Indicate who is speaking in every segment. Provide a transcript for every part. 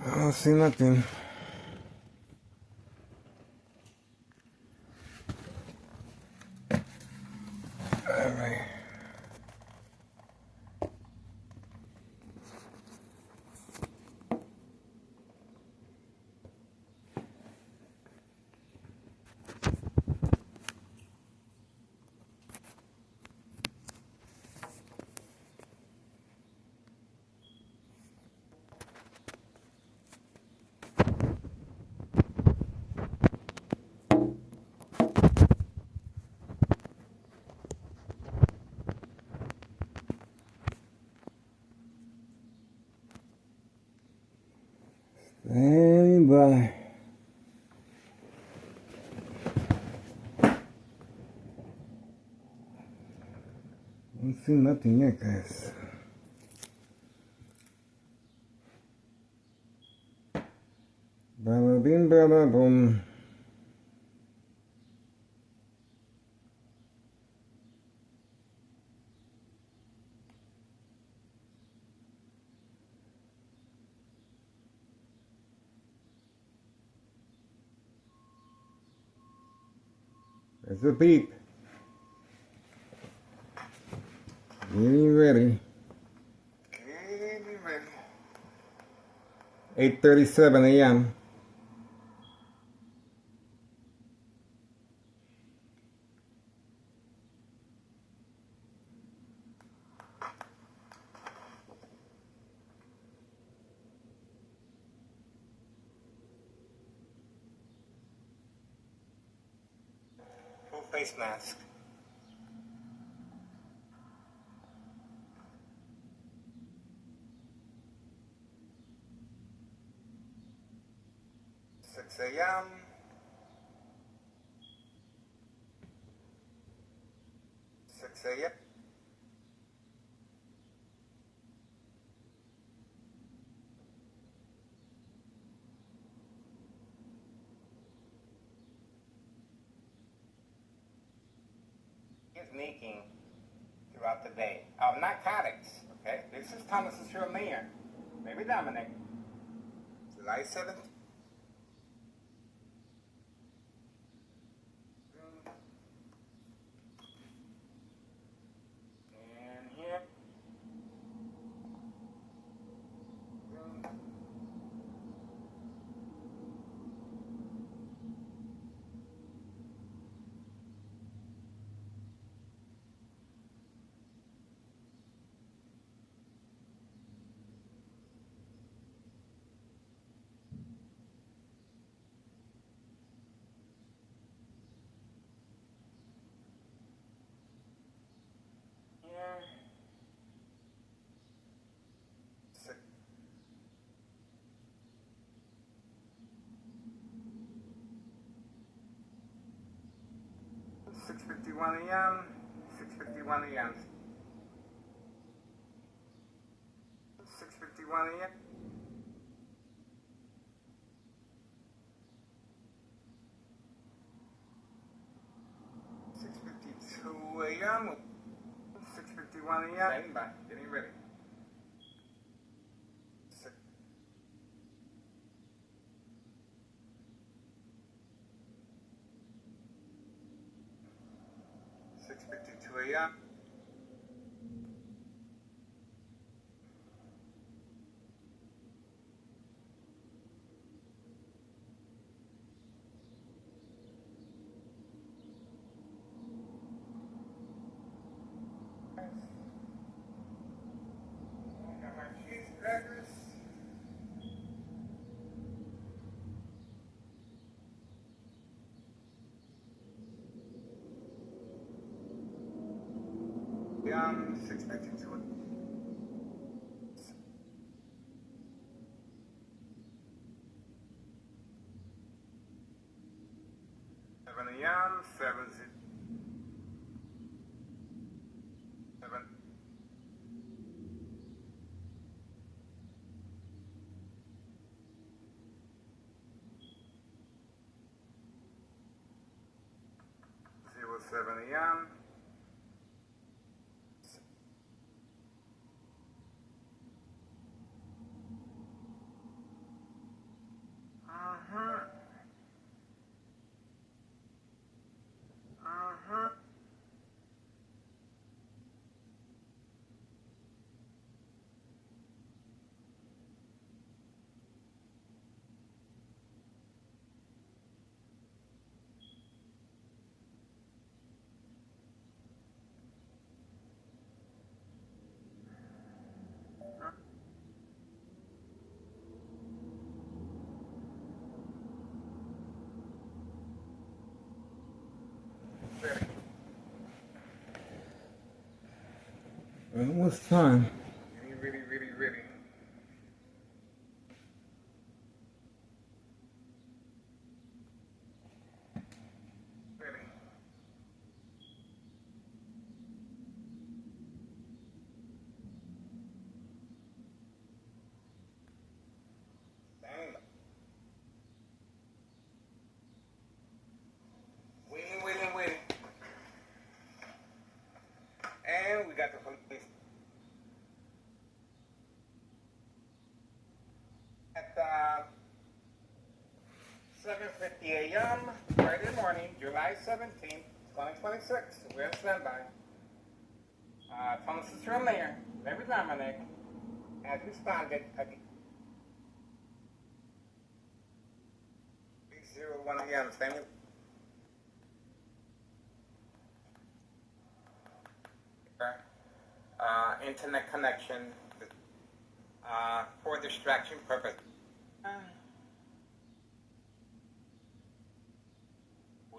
Speaker 1: I don't see nothing. Alright. Standing by. Don't see nothing yet, guys. Bada bing, bada boom. There's a beep. Getting ready. 8:37 a.m. Full face mask. Six a.m. 6 a.m. Is making throughout the day. Narcotics, okay? This is Thomas's real mayor. Maybe Dominic. July 7th. And here. Here. 6:51 a.m. 6:51 a.m. 6:51 a.m. 6:52 a.m. 6:51 a.m. Standing by, getting ready. 6:52 a.m. 6:52. 7 a.m. 7 a.m. 7 Almost time. Really. Waiting. And we got the police at 7:50 a.m. Friday morning, July 17th, 2026. We're on standby. Thomas Cicero Mayor, Larry Dominic, has responded again. 3:01 a.m. Standing. Internet connection for distraction purpose.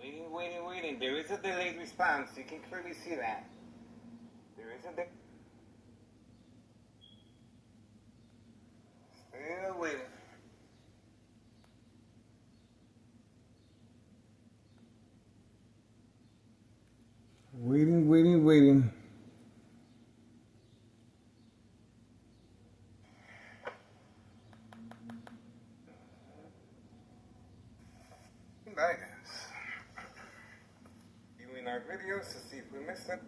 Speaker 1: Waiting. There is a delayed response. You can clearly see that. There is a delay. Still waiting. Waiting. Bye, guys. Viewing our videos to see if we missed it.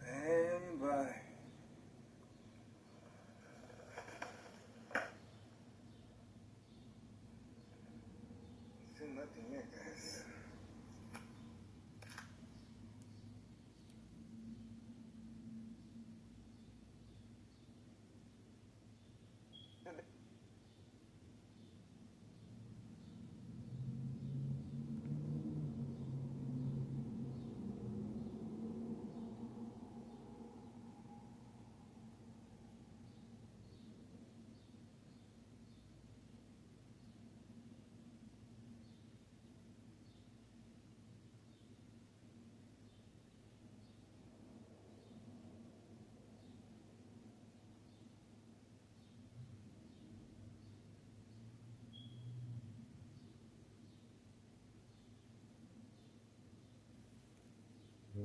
Speaker 1: Stand by. Still nothing yet, guys.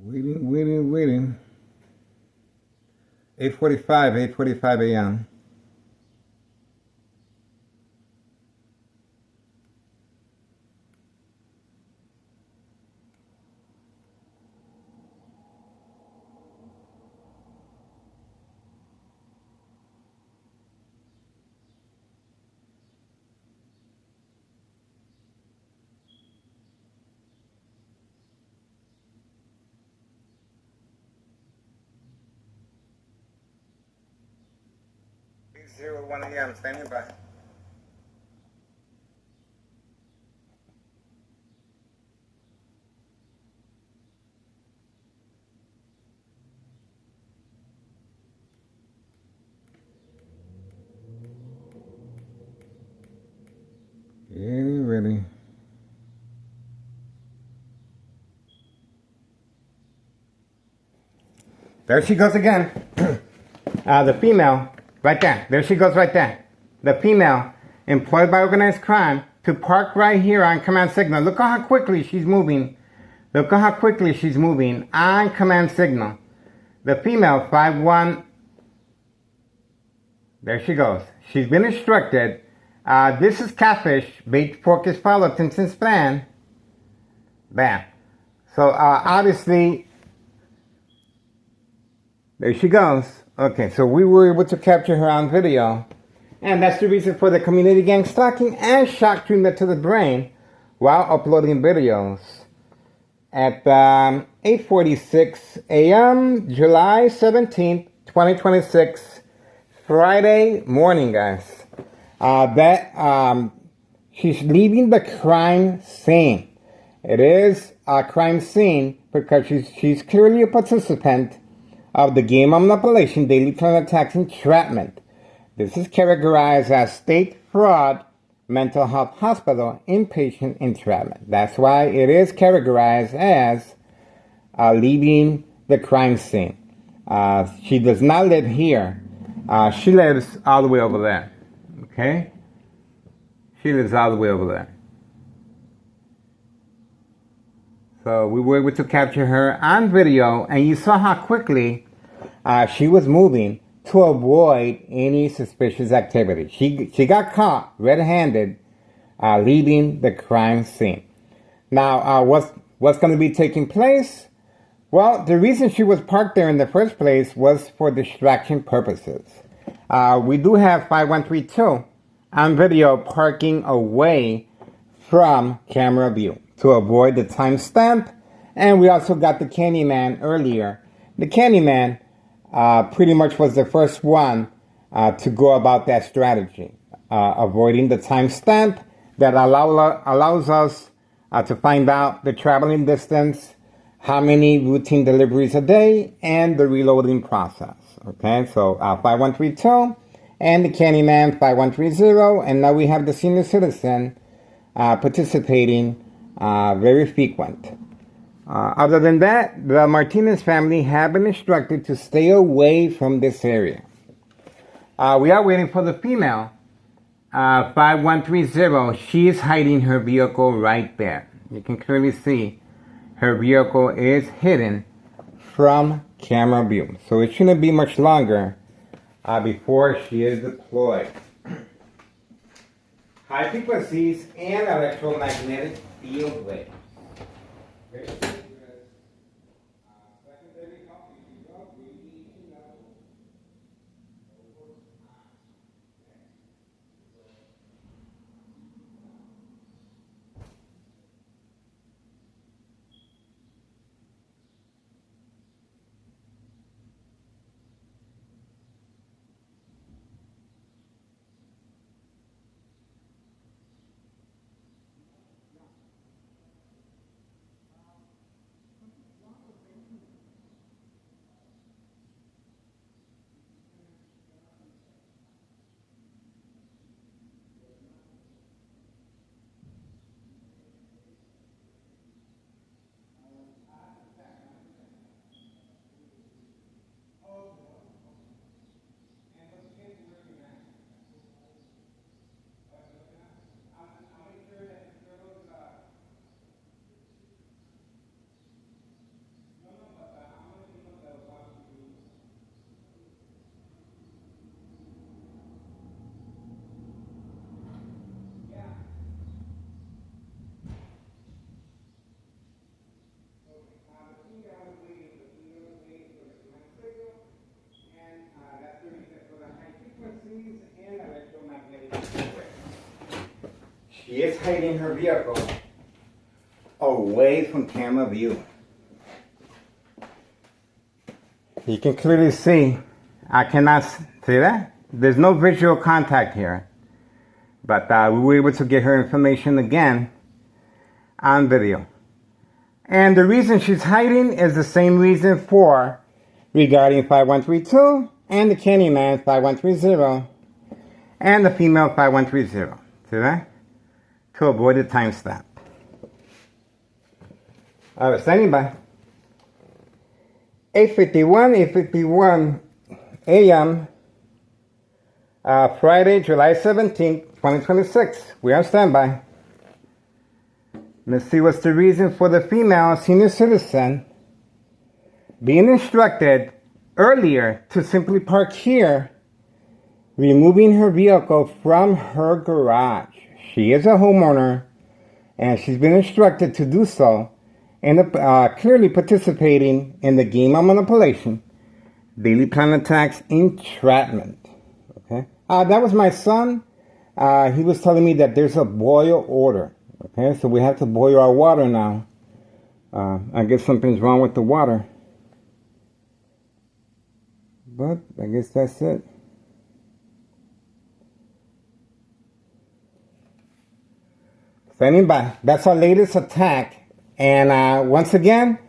Speaker 1: Waiting. 8:45 a.m. Zero 1 a.m. Standing by. Ready. There she goes again. The female, right there. There she goes right there. The female employed by organized crime to park right here on command signal. Look at how quickly she's moving. On command signal. The female, 5-1. There she goes. She's been instructed. This is catfish. Bait fork is followed. Tinson span. Bam. So obviously, there she goes. Okay, so we were able to capture her on video. And that's the reason for the community gang stalking and shock treatment to the brain while uploading videos. At 8:46 a.m., July 17th, 2026, Friday morning, guys. She's leaving the crime scene. It is a crime scene because she's clearly a participant of the game of manipulation, daily plan attacks, entrapment. This is categorized as state fraud, mental health hospital, inpatient entrapment. That's why it is categorized as leaving the crime scene. She does not live here. She lives all the way over there. Okay? She lives all the way over there. So we were able to capture her on video, and you saw how quickly she was moving to avoid any suspicious activity. She got caught red-handed leaving the crime scene. Now, what's going to be taking place? Well, the reason she was parked there in the first place was for distraction purposes. We do have 5132 on video parking away from camera view to avoid the timestamp, and we also got the Candyman earlier. The Candyman pretty much was the first one to go about that strategy, avoiding the timestamp that allows us to find out the traveling distance, how many routine deliveries a day, and the reloading process. Okay, so 5132 and the Candyman 5130, and now we have the senior citizen participating very frequent. Other than that, the Martinez family have been instructed to stay away from this area. We are waiting for the female, 5130. She is hiding her vehicle right there. You can clearly see her vehicle is hidden from camera view. So it shouldn't be much longer before she is deployed. High frequencies and electromagnetic field waves. She is hiding her vehicle away from camera view. You can clearly see, I cannot see that. There's no visual contact here. But we were able to get her information again on video. And the reason she's hiding is the same reason for regarding 5132 and the Candyman 5130 and the female 5130. See that? To avoid the timestamp. I was standing by. 8:51 a.m. Friday, July 17th, 2026. We are on standby. Let's see what's the reason for the female senior citizen being instructed earlier to simply park here, removing her vehicle from her garage. She is a homeowner, and she's been instructed to do so and clearly participating in the game of manipulation, daily plan attacks, entrapment. Okay, that was my son. He was telling me that there's a boil order. Okay, so we have to boil our water now. I guess something's wrong with the water. But I guess that's it. Standing by. That's our latest attack. And once again,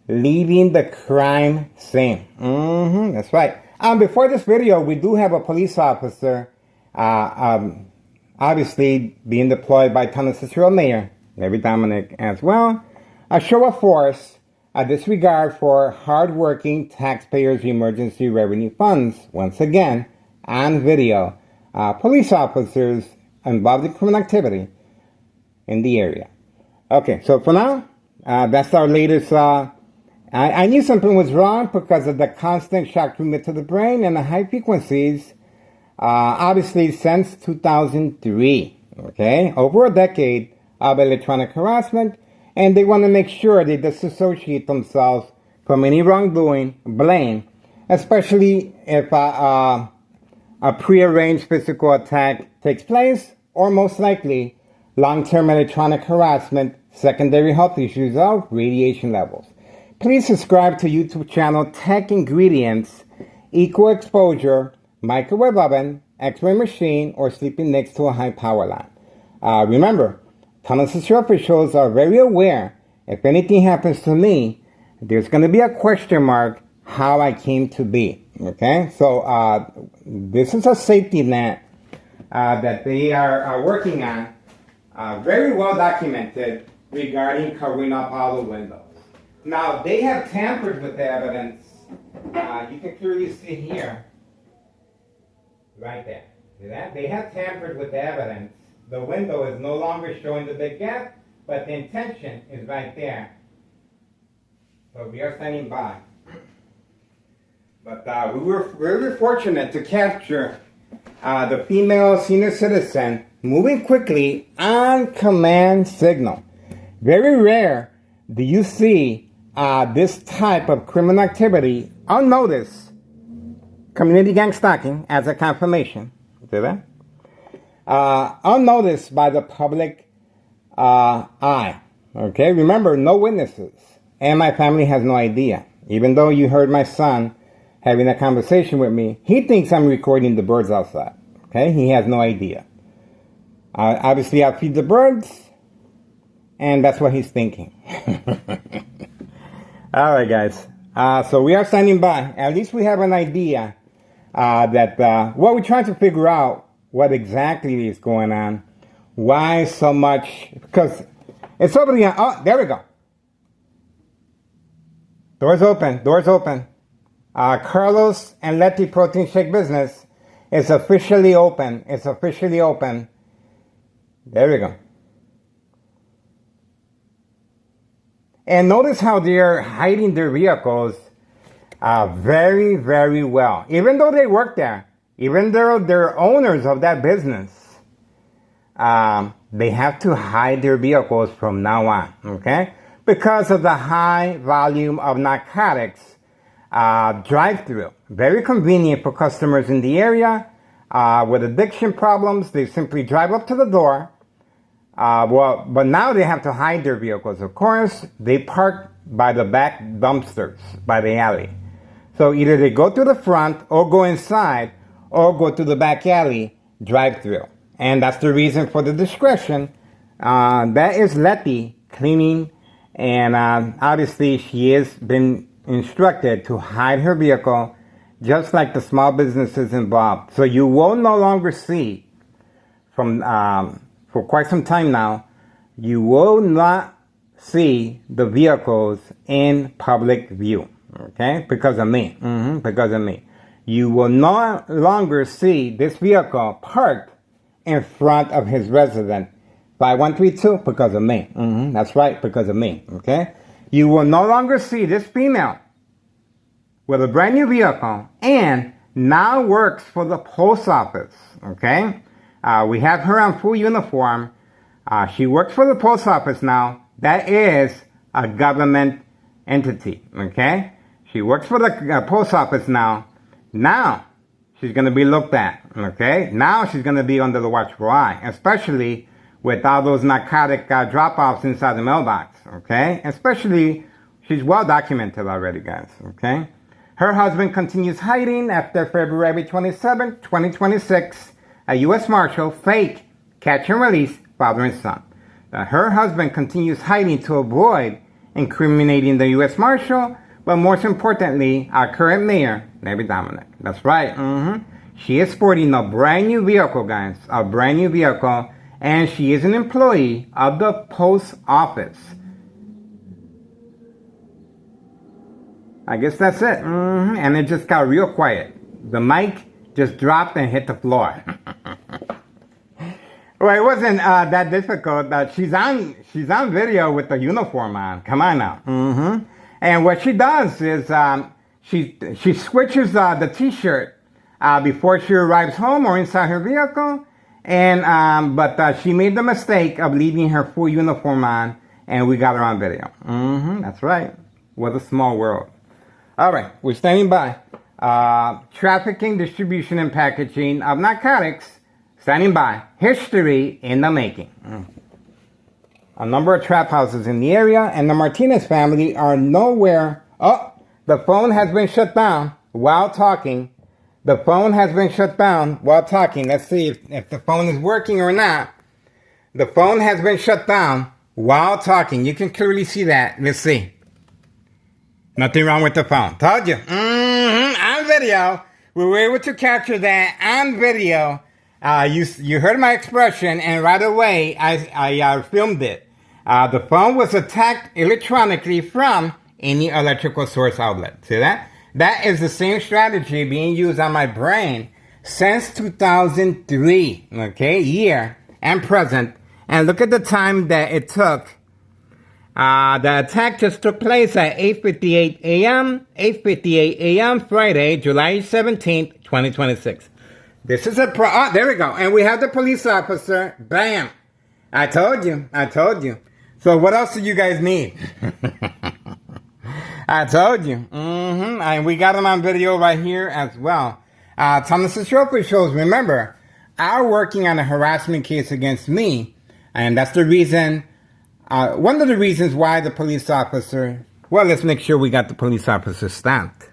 Speaker 1: leaving the crime scene. That's right. Before this video, we do have a police officer, obviously being deployed by Town of Cicero Mayor, Larry Dominic as well. A show of force, a disregard for hard-working taxpayers' emergency revenue funds. Once again, on video, police officers involved in criminal activity in the area. Okay, so for now, that's our latest. I knew something was wrong because of the constant shock treatment to the brain and the high frequencies, obviously since 2003, okay? Over a decade of electronic harassment, and they want to make sure they disassociate themselves from any wrongdoing, blame, especially if a prearranged physical attack takes place, or most likely, long-term electronic harassment, secondary health issues of radiation levels. Please subscribe to YouTube channel Tech Ingredients, Equal Exposure, Microwave Oven, X-ray machine, or sleeping next to a high power line. Remember, Town of Cicero officials are very aware if anything happens to me, there's going to be a question mark how I came to be. Okay, so this is a safety net that they are working on. Very well documented regarding covering up all the windows. Now, they have tampered with the evidence. You can clearly see here, right there. See that? They have tampered with the evidence. The window is no longer showing the big gap, but the intention is right there. So we are standing by. But we were really fortunate to capture the female senior citizen moving quickly on command signal. Very rare do you see this type of criminal activity unnoticed. Community gang stalking as a confirmation. See that? Unnoticed by the public eye. Okay, remember, no witnesses. And my family has no idea. Even though you heard my son having a conversation with me, he thinks I'm recording the birds outside. Okay, he has no idea. Obviously, I feed the birds, and that's what he's thinking. All right, guys. So we are standing by. At least we have an idea that what we're trying to figure out what exactly is going on. Why so much? Because it's over the... Oh, there we go. Doors open. Doors open. Carlos and Letty Protein Shake business is officially open. It's officially open. There we go. And notice how they're hiding their vehicles very, very well. Even though they work there, even though they're owners of that business, they have to hide their vehicles from now on, okay? Because of the high volume of narcotics drive-through. Very convenient for customers in the area with addiction problems. They simply drive up to the door. But now they have to hide their vehicles. Of course, they park by the back dumpsters, by the alley. So either they go to the front or go inside or go to the back alley drive-through. And that's the reason for the discretion. That is Letty cleaning, and obviously she has been instructed to hide her vehicle just like the small businesses involved. So you will no longer see from... for quite some time now, you will not see the vehicles in public view, okay? Because of me, because of me. You will no longer see this vehicle parked in front of his residence. 5132, because of me. That's right, because of me, okay? You will no longer see this female with a brand new vehicle and now works for the post office, okay? We have her on full uniform. She works for the post office now. That is a government entity, okay? She works for the post office now. Now, she's going to be looked at, okay? Now she's going to be under the watchful eye, especially with all those narcotic drop-offs inside the mailbox, okay? Especially, she's well documented already, guys, okay? Her husband continues hiding after February 27, 2026. A U.S. Marshal, fake catch and release father and son. Her husband continues hiding to avoid incriminating the U.S. Marshal, but most importantly, our current mayor, Debbie Dominic. That's right. She is sporting a brand new vehicle, guys. A brand new vehicle. And she is an employee of the post office. I guess that's it. And it just got real quiet. The mic just dropped and hit the floor. Well, it wasn't that difficult. She's on video with the uniform on. Come on now. And what she does is she switches the T-shirt before she arrives home or inside her vehicle. And but she made the mistake of leaving her full uniform on, and we got her on video. That's right. What a small world. All right, we're standing by. Trafficking, distribution, and packaging of narcotics. Standing by. History in the making. A number of trap houses in the area, and the Martinez family are nowhere. Oh, the phone has been shut down while talking. The phone has been shut down while talking. Let's see if the phone is working or not. The phone has been shut down while talking. You can clearly see that. Let's see. Nothing wrong with the phone. Told you. On video. We were able to capture that on video. You heard my expression, and right away I filmed it. The phone was attacked electronically from any electrical source outlet. See that? That is the same strategy being used on my brain since 2003, okay, year and present. And look at the time that it took. The attack just took place at 8:58 a.m., Friday, July 17th, 2026. This is there we go. And we have the police officer. Bam. I told you. So what else do you guys need? I told you. And we got him on video right here as well. Thomas's Trophy shows, remember, are working on a harassment case against me. And that's the reason, one of the reasons why the police officer, well, let's make sure we got the police officer stamped.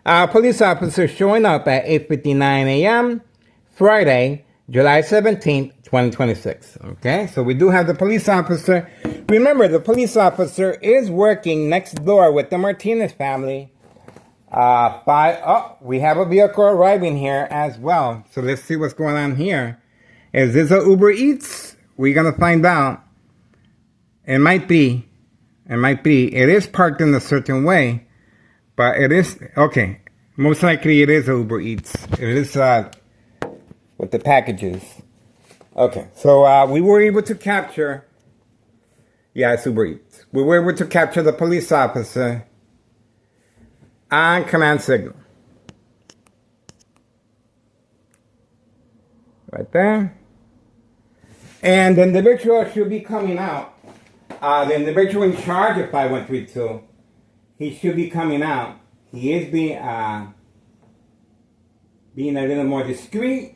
Speaker 1: Police officer showing up at 8:59 a.m. Friday, July 17th, 2026. Okay, so we do have the police officer. Remember, the police officer is working next door with the Martinez family. We have a vehicle arriving here as well. So let's see what's going on here. Is this a Uber Eats? We're going to find out. It might be. It is parked in a certain way. But it is, okay, most likely it is Uber Eats. It is with the packages. Okay, so we were able to capture, yeah, it's Uber Eats. We were able to capture the police officer on command signal. Right there. And the individual should be coming out. The individual in charge of 5132. He should be coming out. He is being a little more discreet.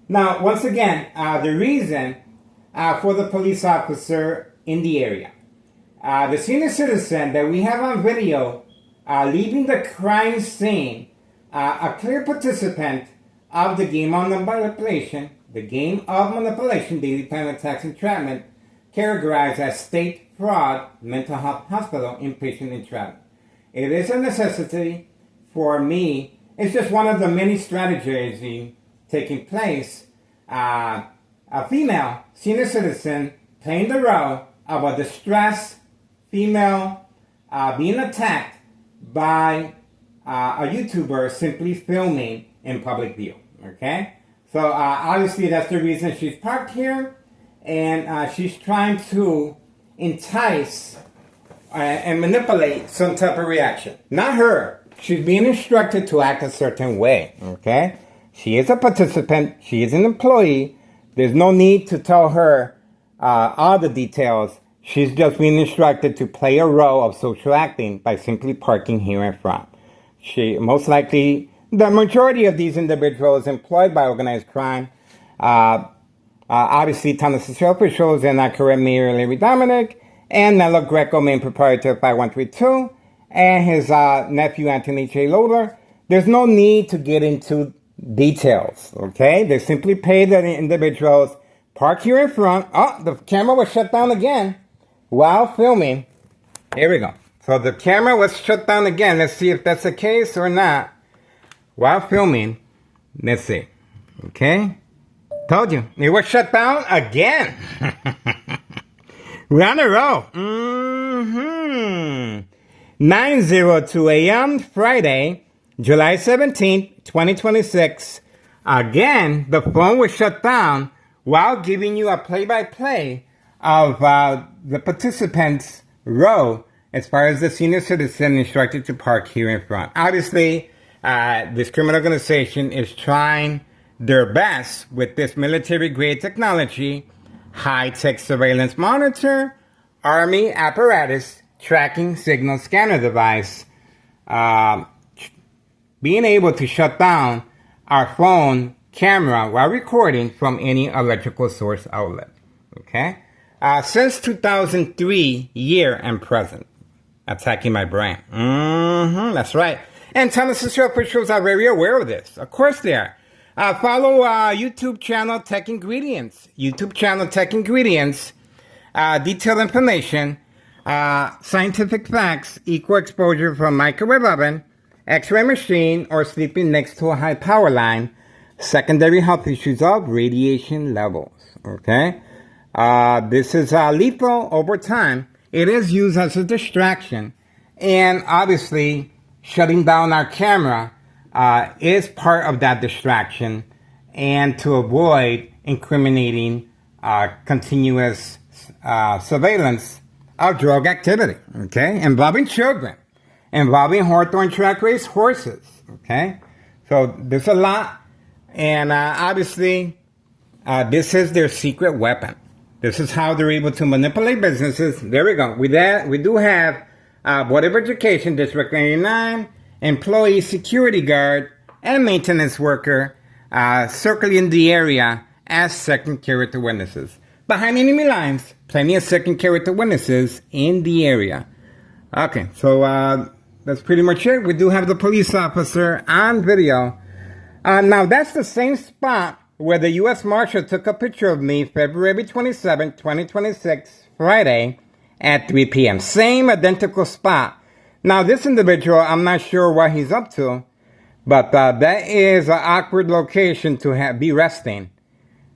Speaker 1: Now, once again, the reason for the police officer in the area. The senior citizen that we have on video leaving the crime scene, a clear participant of the game of manipulation, daily plan attacks, entrapment, categorized as state fraud, mental health hospital, inpatient entrapment. It is a necessity for me. It's just one of the many strategies taking place. A female senior citizen playing the role of a distressed female being attacked by a YouTuber simply filming in public view. Okay? So obviously that's the reason she's parked here. And she's trying to entice and manipulate some type of reaction. Not her. She's being instructed to act a certain way. Okay? She is a participant. She is an employee. There's no need to tell her all the details. She's just being instructed to play a role of social acting by simply parking here in front. She most likely, the majority of these individuals employed by organized crime, obviously Tennessee officials and correct Mayor Larry Dominic and Nello Greco, main proprietor of 5132, and his nephew Anthony J. Loader. There's no need to get into details, okay? They simply pay the individuals, park here in front. Oh, the camera was shut down again while filming. Here we go. So the camera was shut down again. Let's see if that's the case or not. While filming, let's see. Okay? Told you. It was shut down again. We're on a roll. 9:02 a.m. Friday, July 17th, 2026. Again, the phone was shut down while giving you a play-by-play of the participants' row as far as the senior citizen instructed to park here in front. Obviously, this criminal organization is trying their best with this military-grade technology, high-tech surveillance monitor, army apparatus, tracking signal scanner device, being able to shut down our phone camera while recording from any electrical source outlet. Okay? Since 2003, year and present. Attacking my brain. That's right. And Tennessee officials are very aware of this. Of course they are. Follow YouTube channel Tech Ingredients. YouTube channel Tech Ingredients. Detailed information. Scientific facts. Equal exposure from microwave oven, X-ray machine, or sleeping next to a high power line. Secondary health issues of radiation levels. Okay? This is lethal over time. It is used as a distraction. And obviously, shutting down our camera is part of that distraction, and to avoid incriminating continuous surveillance of drug activity, okay, involving children, involving Hawthorne track race horses, okay. So there's a lot, and obviously this is their secret weapon. This is how they're able to manipulate businesses. There we go. With that, we do have Board of Education, District 99, employee, security guard, and maintenance worker circling the area as second character witnesses. Behind enemy lines, plenty of second character witnesses in the area. Okay, so that's pretty much it. We do have the police officer on video. Now, that's the same spot where the U.S. Marshal took a picture of me February 27, 2026, Friday at 3 p.m. Same identical spot. Now, this individual, I'm not sure what he's up to, but that is an awkward location to be resting.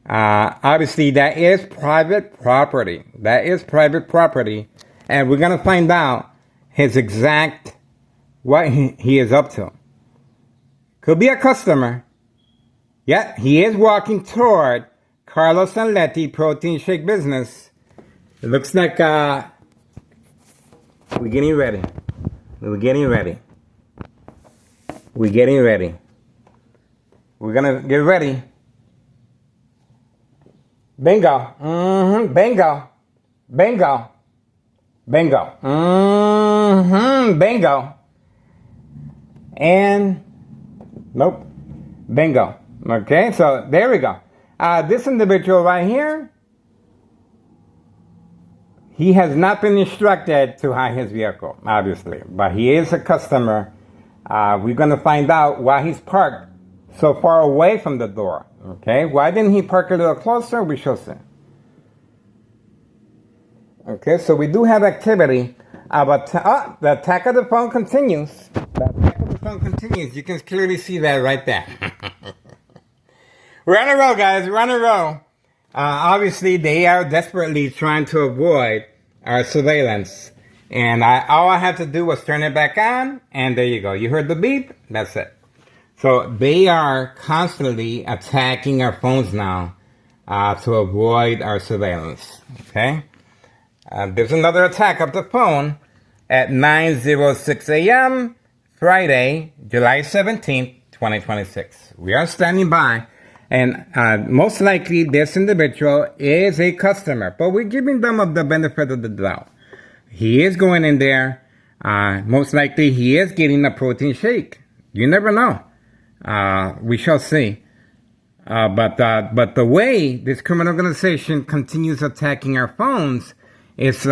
Speaker 1: Obviously, that is private property. That is private property. And we're going to find out his exact, what he is up to. Could be a customer. Yeah, he is walking toward Carlos and Letty Protein Shake Business. It looks like we're getting ready. We're getting ready. We're getting ready. We're gonna get ready. Bingo. Bingo. Bingo. Bingo. Bingo. And nope. Bingo. Okay, so there we go. This individual right here, he has not been instructed to hide his vehicle, obviously, but he is a customer. We're going to find out why he's parked so far away from the door. Okay, why didn't he park a little closer? We shall see. Okay, so we do have activity, but the attack of the phone continues. The attack of the phone continues. You can clearly see that right there. We're on a roll, guys. We're on a roll. Obviously, they are desperately trying to avoid our surveillance. And all I had to do was turn it back on, and there you go. You heard the beep? That's it. So they are constantly attacking our phones now to avoid our surveillance. Okay? There's another attack of the phone at 9:06 a.m. Friday, July 17th, 2026. We are standing by. And most likely this individual is a customer, but we're giving them the benefit of the doubt. He is going in there. Most likely he is getting a protein shake. You never know. We shall see. But the way this criminal organization continues attacking our phones is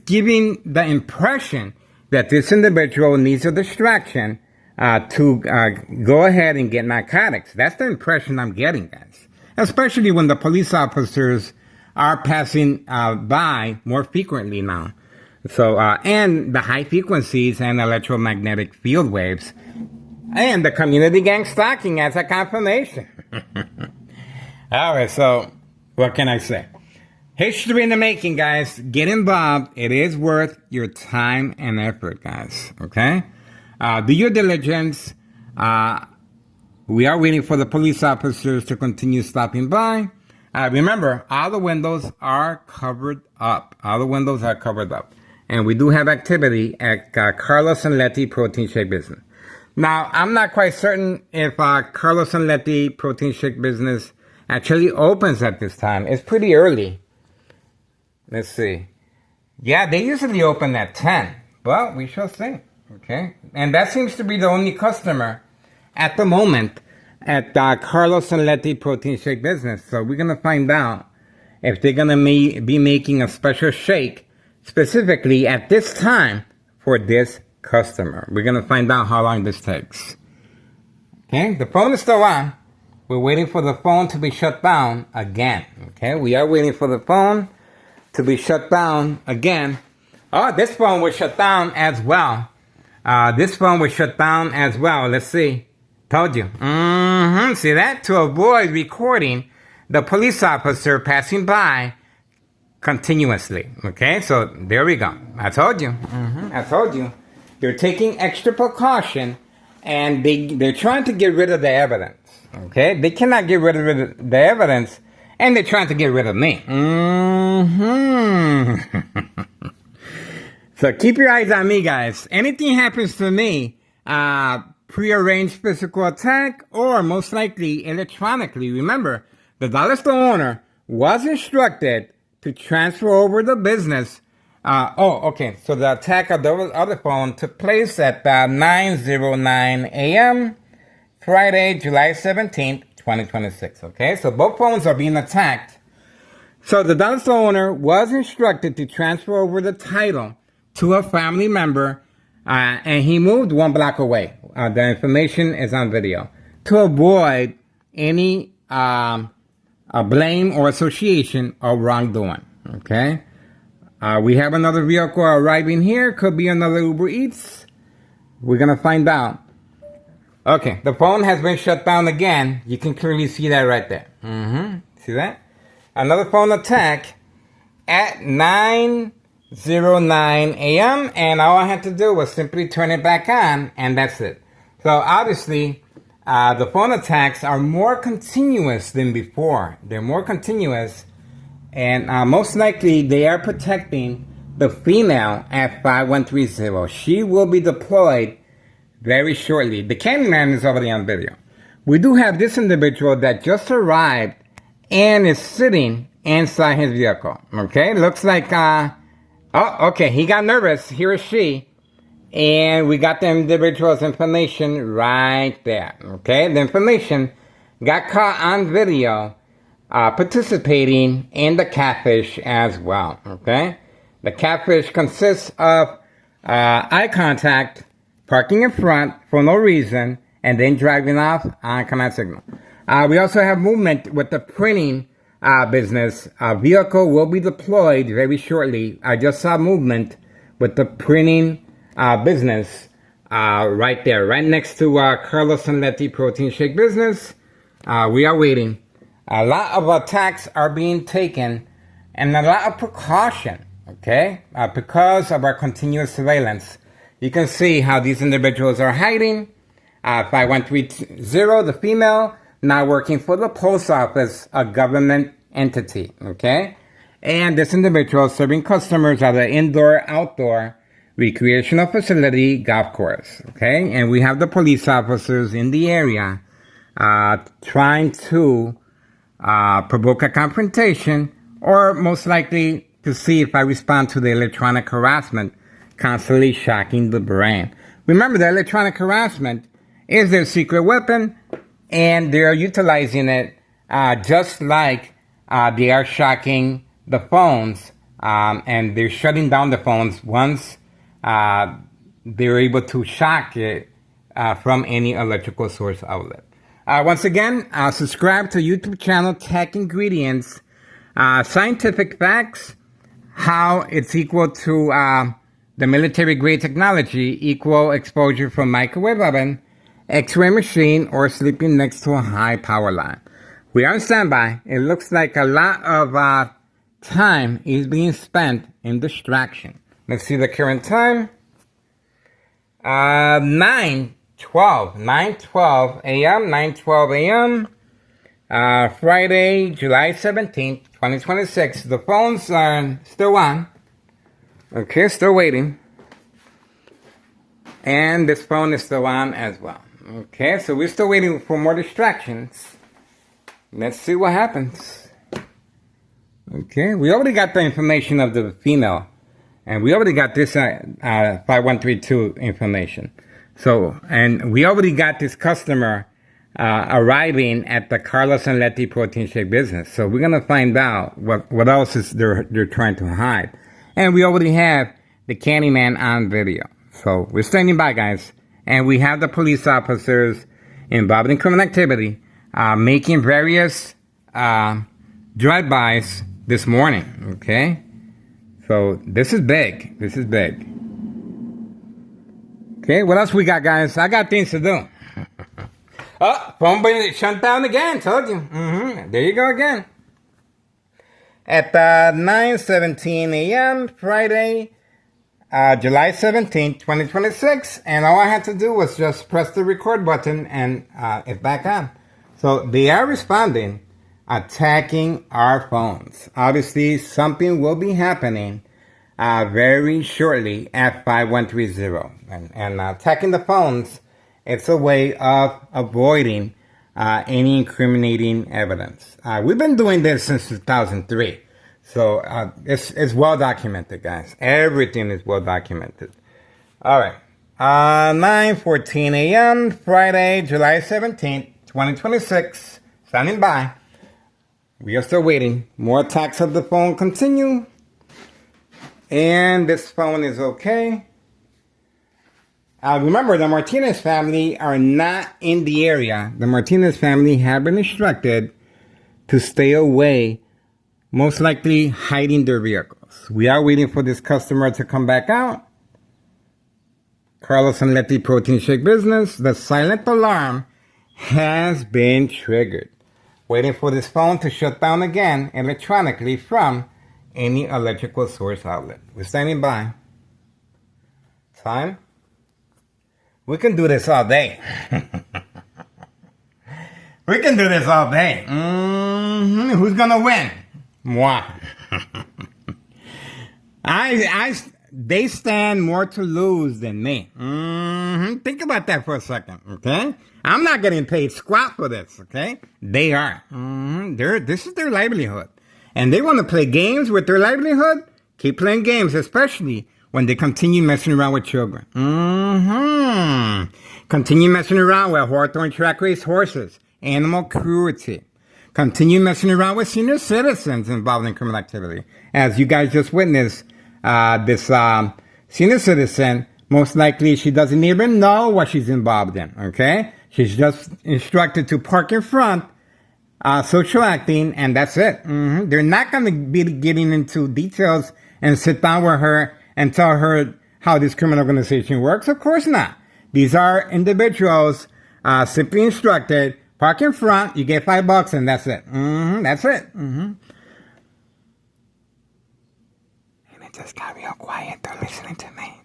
Speaker 1: giving the impression that this individual needs a distraction to go ahead and get narcotics. That's the impression I'm getting, guys. Especially when the police officers are passing by more frequently now. So, and the high frequencies and electromagnetic field waves. And the community gang stalking as a confirmation. Alright, so what can I say? History in the making, guys. Get involved. It is worth your time and effort, guys. Okay? Do your diligence. We are waiting for the police officers to continue stopping by. Remember, all the windows are covered up. All the windows are covered up. And we do have activity at Carlos and Letty Protein Shake Business. Now, I'm not quite certain if Carlos and Letty Protein Shake Business actually opens at this time. It's pretty early. Let's see. Yeah, they usually open at 10. But we shall see. Okay? And that seems to be the only customer at the moment at Carlos and Letty Protein Shake Business. So we're going to find out if they're going to be making a special shake specifically at this time for this customer. We're going to find out how long this takes. Okay? The phone is still on. We're waiting for the phone to be shut down again. Okay? We are waiting for the phone to be shut down again. Oh, this phone was shut down as well. This phone was shut down as well. Let's see. Told you. See that? To avoid recording the police officer passing by continuously. Okay, so there we go. I told you. I told you. They're taking extra precaution, and they're trying to get rid of the evidence. Okay, they cannot get rid of the evidence, and they're trying to get rid of me. So keep your eyes on me, guys. Anything happens to me, prearranged physical attack, or most likely electronically. Remember, the dollar store owner was instructed to transfer over the business. Okay. So the attack of the other phone took place at 9:09 a.m. Friday, July 17th, 2026. Okay, so both phones are being attacked. So the dollar store owner was instructed to transfer over the title to a family member, and he moved 1 block away. The information is on video to avoid any blame or association of wrongdoing. Okay, we have another vehicle arriving here. Could be another Uber Eats. We're gonna find out. Okay, the phone has been shut down again. You can clearly see that right there. See that? Another phone attack at 9:09 a.m. and all I had to do was simply turn it back on, and that's it. So obviously, the phone attacks are more continuous than before. They're more continuous, and most likely they are protecting the female at 5130. She will be deployed very shortly. The Candyman is already on video. We do have this individual that just arrived and is sitting inside his vehicle. Okay, looks like, okay, he got nervous. He or she. And we got the individual's information right there. Okay, the information got caught on video participating in the catfish as well. Okay, the catfish consists of eye contact, parking in front for no reason, and then driving off on command signal. We also have movement with the printing business. A vehicle will be deployed very shortly. I just saw movement with the printing business right there, right next to Carlos and Letty Protein Shake Business. We are waiting. A lot of attacks are being taken and a lot of precaution, okay, because of our continuous surveillance. You can see how these individuals are hiding. 5130, the female, now working for the post office, a government entity, okay? And this individual serving customers at an indoor-outdoor recreational facility golf course, okay? And we have the police officers in the area trying to provoke a confrontation, or most likely to see if I respond to the electronic harassment constantly shocking the brain. Remember, the electronic harassment is their secret weapon, and they're utilizing it just like they are shocking the phones, and they're shutting down the phones once they're able to shock it from any electrical source outlet. Once again, subscribe to YouTube channel Tech Ingredients, scientific facts, how it's equal to the military grade technology, equal exposure from microwave oven, X-ray machine, or sleeping next to a high power line. We are on standby. It looks like a lot of time is being spent in distraction. Let's see the current time. 9:12 a.m. Friday, July 17th, 2026. The phones are still on. Okay, still waiting. And this phone is still on as well. Okay, so we're still waiting for more distractions. Let's see what happens. Okay, we already got the information of the female. And we already got this 5132 information. So, and we already got this customer arriving at the Carlos and Letty protein shake business. So we're going to find out what else is they're trying to hide. And we already have the Candyman on video. So we're standing by, guys. And we have the police officers involved in criminal activity making various drive-bys this morning. Okay? So this is big. This is big. Okay, what else we got, guys? I got things to do. Oh, phone being shut down again. Told you. There you go again. At 9:17 a.m. Friday, July 17th, 2026. And all I had to do was just press the record button and it's back on. So they are responding, attacking our phones. Obviously, something will be happening very shortly at 5130. And attacking the phones, it's a way of avoiding any incriminating evidence. We've been doing this since 2003. So it's well documented, guys. Everything is well documented. All right. 9:14 a.m. Friday, July 17th, 2026. Standing by. We are still waiting. More attacks of the phone continue. And this phone is okay. Remember, the Martinez family are not in the area. The Martinez family have been instructed to stay away, most likely hiding their vehicles. We are waiting for this customer to come back out. Carlos and Letty protein shake business. The silent alarm has been triggered. Waiting for this phone to shut down again electronically from any electrical source outlet. We're standing by. Time. We can do this all day. We can do this all day. Who's gonna win? Moi. They stand more to lose than me. Think about that for a second, okay? I'm not getting paid squat for this, okay? They are. This is their livelihood. And they want to play games with their livelihood? Keep playing games, especially when they continue messing around with children. Continue messing around with Hawthorne track race horses, animal cruelty. Continue messing around with senior citizens involved in criminal activity. As you guys just witnessed, this senior citizen, most likely she doesn't even know what she's involved in, okay? She's just instructed to park in front, social acting, and that's it. They're not going to be getting into details and sit down with her and tell her how this criminal organization works. Of course not. These are individuals simply instructed, park in front, you get $5, and that's it. That's it. And it just got real quiet. They're listening to me.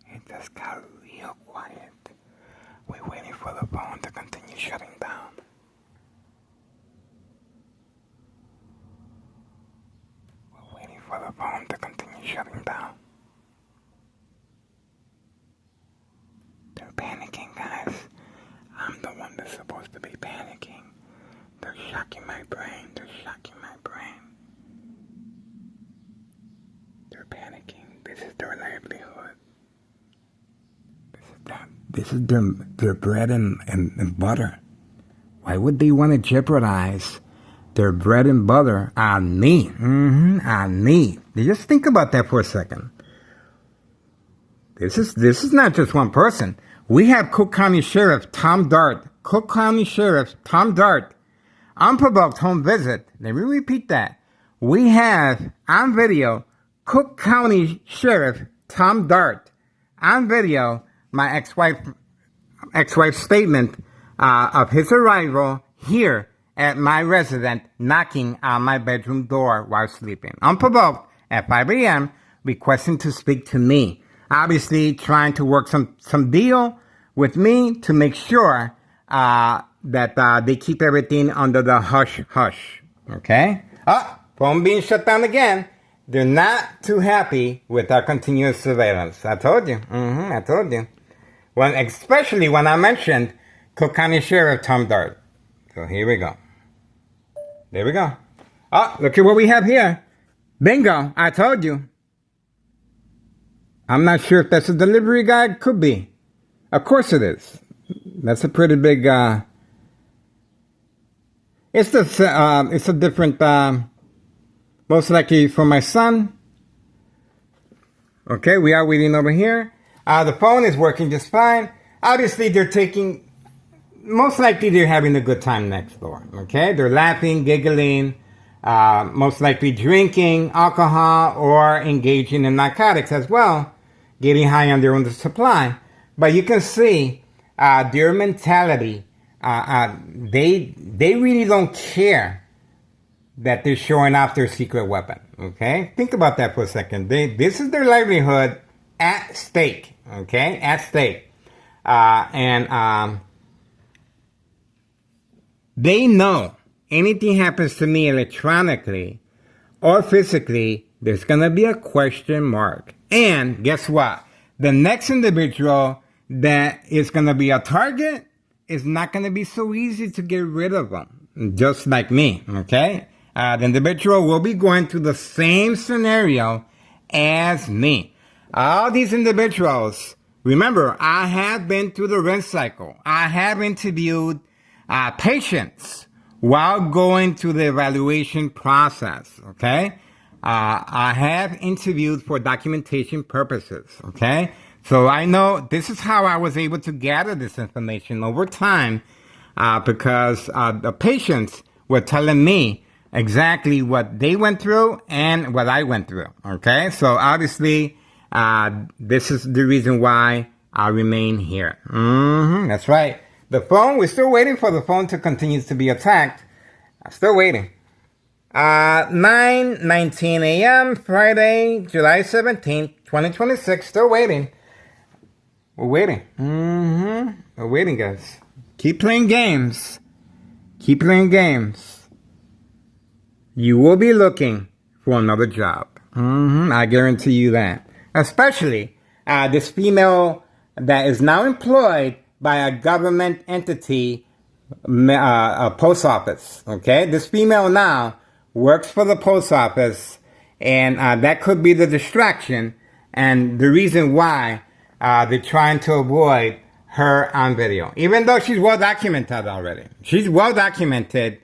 Speaker 1: It just got real quiet. We're waiting for the phone to continue shutting down. We're waiting for the phone to continue shutting down. They're panicking, guys. I'm the one that's supposed to be panicking. They're shocking my brain. They're shocking my brain. They're panicking. This is their livelihood. This is their bread and butter. Why would they want to jeopardize their bread and butter on me? On me. Just think about that for a second. This is not just one person. We have Cook County Sheriff Tom Dart. Cook County Sheriff Tom Dart. Unprovoked home visit. Let me repeat that. We have on video Cook County Sheriff Tom Dart. On video, my ex-wife's statement of his arrival here at my residence, knocking on my bedroom door while sleeping. Unprovoked at 5 a.m., requesting to speak to me. Obviously trying to work some deal with me to make sure that they keep everything under the hush. Okay? Phone being shut down again. They're not too happy with our continuous surveillance. I told you. I told you. Especially when I mentioned Cook County Sheriff Tom Dart. So here we go. There we go. Look at what we have here. Bingo. I told you. I'm not sure if that's a delivery guy. Could be. Of course it is. That's a pretty big, it's a different, most likely for my son. Okay, we are waiting over here. The phone is working just fine. Obviously, most likely they're having a good time next door. Okay, they're laughing, giggling, most likely drinking alcohol or engaging in narcotics as well, getting high on their own supply. But you can see their mentality. They really don't care that they're showing off their secret weapon. Okay, think about that for a second. This is their livelihood at stake. Okay, at stake, and they know anything happens to me electronically or physically, there's gonna be a question mark. And guess what? The next individual that is going to be a target is not going to be so easy to get rid of them, just like me, okay? The individual will be going through the same scenario as me. All these individuals, remember, I have been through the rinse cycle. I have interviewed patients while going through the evaluation process, okay? I have interviewed for documentation purposes, okay? So I know this is how I was able to gather this information over time because the patients were telling me exactly what they went through and what I went through, okay? So obviously, this is the reason why I remain here. That's right. The phone, we're still waiting for the phone to continue to be attacked. I'm still waiting. 9:19 a.m. Friday, July 17th, 2026. Still waiting. We're waiting. We're waiting, guys. Keep playing games. Keep playing games. You will be looking for another job. I guarantee you that. Especially this female that is now employed by a government entity, a post office. Okay? This female now works for the post office, and that could be the distraction and the reason why they're trying to avoid her on video. Even though she's well documented already. She's well documented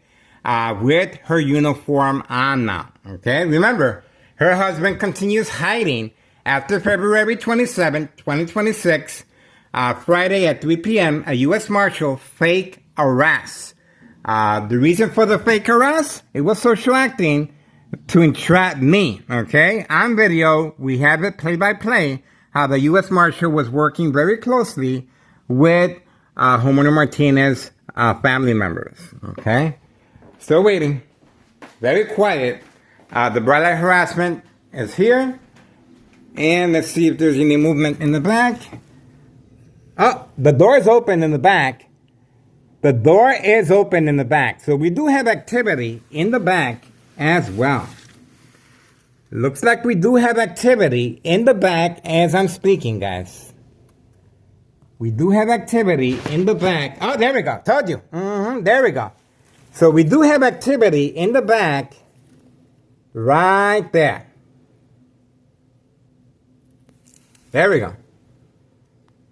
Speaker 1: with her uniform on now. Okay? Remember, her husband continues hiding after February 27, 2026, Friday at 3 p.m., a U.S. Marshal fake arrest. The reason for the fake arrest, it was social acting to entrap me, okay? On video, we have it play-by-play, how the U.S. Marshal was working very closely with Homeowner Martinez family members, okay? Still waiting. Very quiet. The bright light harassment is here. And let's see if there's any movement in the back. Oh, the door is open in the back. The door is open in the back. So we do have activity in the back as well. Looks like we do have activity in the back as I'm speaking, guys. We do have activity in the back. Oh, there we go. Told you. There we go. So we do have activity in the back right there. There we go.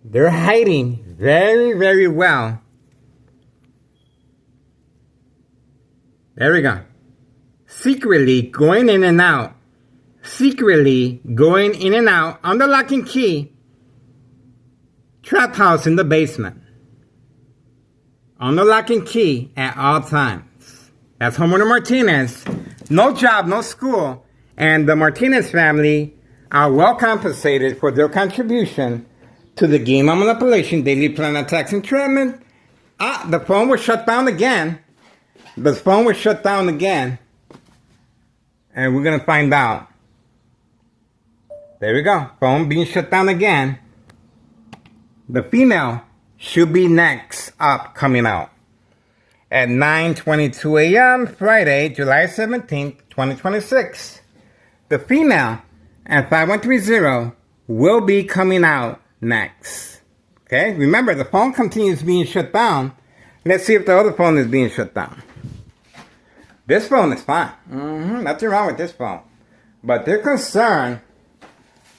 Speaker 1: They're hiding very, very well. There we go. Secretly going in and out. Secretly going in and out on the lock and key. Trap house in the basement. On the lock and key at all times. That's Homeowner Martinez. No job, no school. And the Martinez family are well compensated for their contribution to the game of manipulation, daily plan attacks, and entrapment. The phone was shut down again. The phone was shut down again. And we're going to find out. There we go. Phone being shut down again. The female should be next up coming out. At 9:22 a.m. Friday, July 17th, 2026. The female at 5130 will be coming out next. Okay? Remember, the phone continues being shut down. Let's see if the other phone is being shut down. This phone is fine. Nothing wrong with this phone. But they're concerned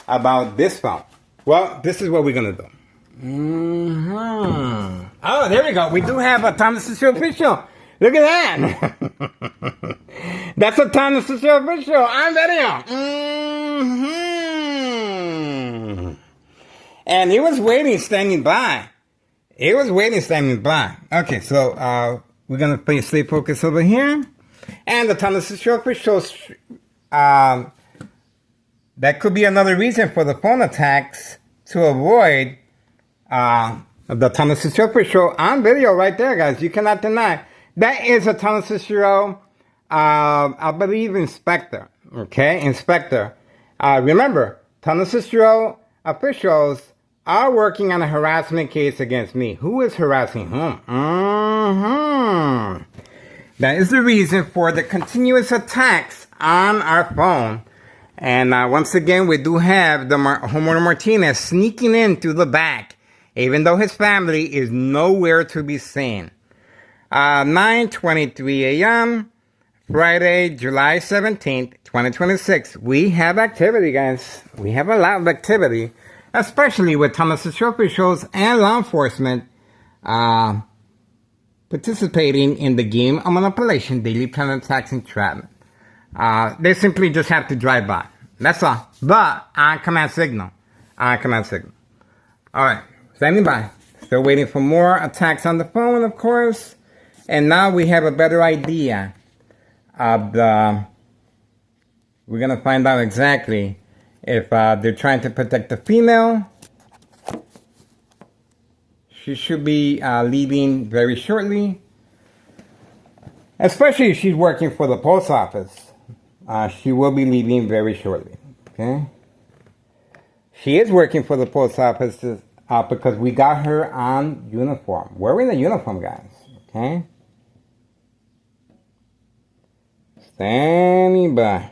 Speaker 1: about this phone. Well, this is what we're going to do. Oh, there we go. We do have a Thomas Cicero official. Look at that. That's a Thomas Cicero official on video. And he was waiting, standing by. He was waiting, standing by. Okay, so we're going to stay focused over here. And the Thomas Cicero officials, that could be another reason for the phone attacks to avoid the Thomas Cicero official on video right there, guys. You cannot deny. That is a Thomas Cicero, I believe, inspector. Okay, inspector. Remember, Thomas Cicero officials are working on a harassment case against me. Who is harassing whom? That is the reason for the continuous attacks on our phone. And once again, we do have the Homeowner Martinez sneaking in through the back, even though his family is nowhere to be seen. 9:23 a.m., Friday, July 17th, 2026. We have activity, guys. We have a lot of activity, especially with Thomas Cicero officials and law enforcement participating in the game of manipulation, daily plan attacks, and entrapment. They simply just have to drive by. That's all. But on command signal. On command signal. Alright. Standing by. Still waiting for more attacks on the phone, of course. And now we have a better idea of the... We're going to find out exactly if they're trying to protect the female. She should be leaving very shortly. Especially if she's working for the post office. She will be leaving very shortly. Okay? She is working for the post office because we got her on uniform. Wearing the uniform, guys. Okay? Standing by.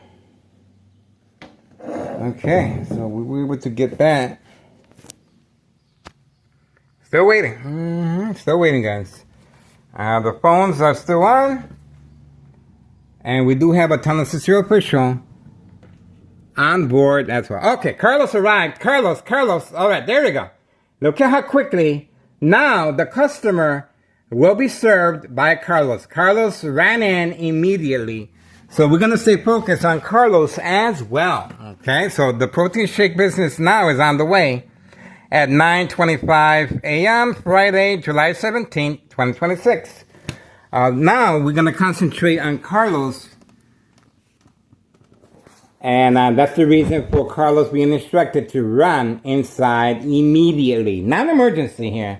Speaker 1: Okay, so we were able to get that. Still waiting. Still waiting, guys. The phones are still on. And we do have a Thomas Cicero official on board as well. Okay, Carlos arrived. Carlos. All right, there we go. Look at how quickly now the customer will be served by Carlos. Carlos ran in immediately. So we're going to stay focused on Carlos as well. Okay, so the protein shake business now is on the way at 9:25 a.m. Friday, July 17th, 2026. Now we're going to concentrate on Carlos. And that's the reason for Carlos being instructed to run inside immediately. Not emergency here.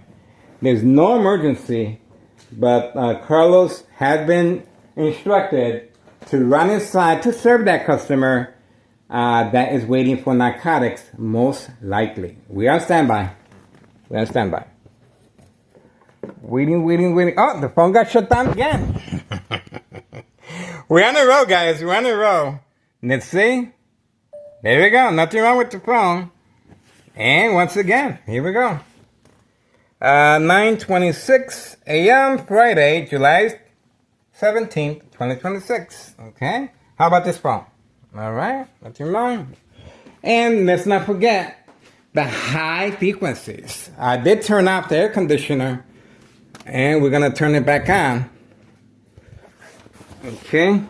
Speaker 1: There's no emergency. But Carlos had been instructed to run inside to serve that customer that is waiting for narcotics, most likely. We are on standby. Waiting. Oh, the phone got shut down again. We're on the road, guys. We're on the road. Let's see. There we go. Nothing wrong with the phone. And once again, here we go. 9:26 a.m. Friday, July 17th, 2026. Okay? How about this phone? All right? That's your mom. And let's not forget the high frequencies. I did turn off the air conditioner, and we're going to turn it back on. Okay?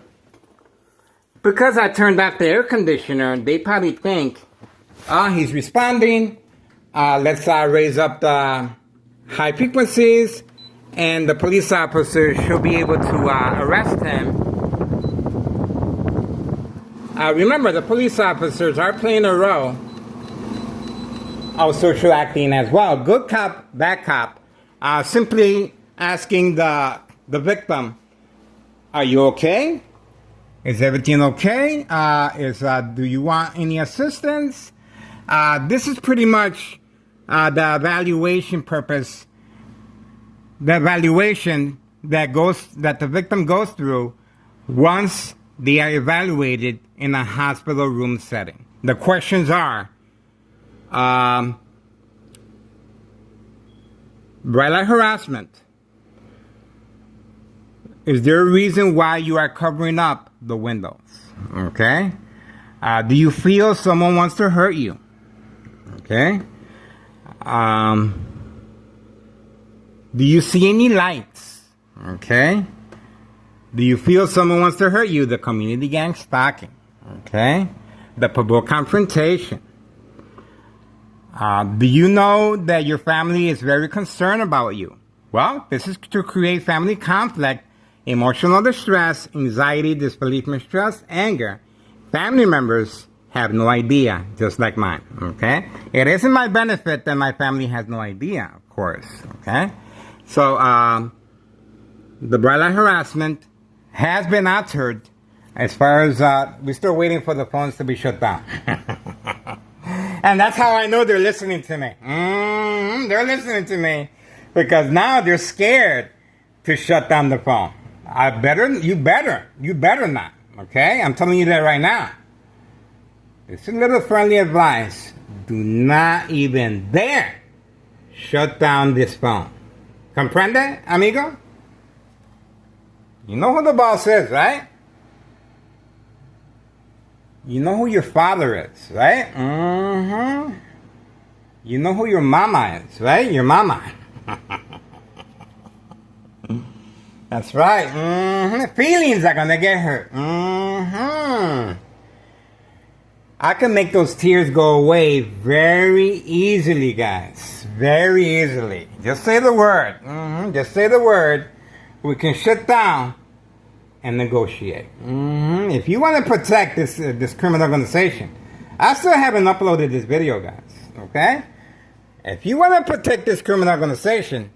Speaker 1: Because I turned off the air conditioner, they probably think, he's responding. Let's raise up the high frequencies, and the police officer should be able to arrest him. Remember, the police officers are playing a role of social acting as well. Good cop, bad cop. Simply asking the victim, are you okay? Is everything okay? Do you want any assistance? This is pretty much the evaluation purpose. The evaluation that the victim goes through once they are evaluated in a hospital room setting. The questions are, bright light harassment. Is there a reason why you are covering up the windows? Okay. Do you feel someone wants to hurt you? Okay. Do you see any lights? Okay. Do you feel someone wants to hurt you? The community gang stalking. Okay. The public confrontation. Do you know that your family is very concerned about you? Well, this is to create family conflict, emotional distress, anxiety, disbelief, mistrust, anger. Family members have no idea, just like mine, okay? It isn't my benefit that my family has no idea, of course, okay? So, the bright light harassment has been altered as far as, we're still waiting for the phones to be shut down. And that's how I know they're listening to me. They're listening to me because now they're scared to shut down the phone. You better not, okay? I'm telling you that right now. It's a little friendly advice. Do not even dare shut down this phone. Comprende, amigo? You know who the boss is, right? You know who your father is, right? You know who your mama is, right? Your mama. That's right. Feelings are gonna get hurt. I can make those tears go away very easily, guys. Very easily. Just say the word. Just say the word. We can shut down and negotiate. If you want to protect this criminal organization, I still haven't uploaded this video, guys. Okay? If you want to protect this criminal organization,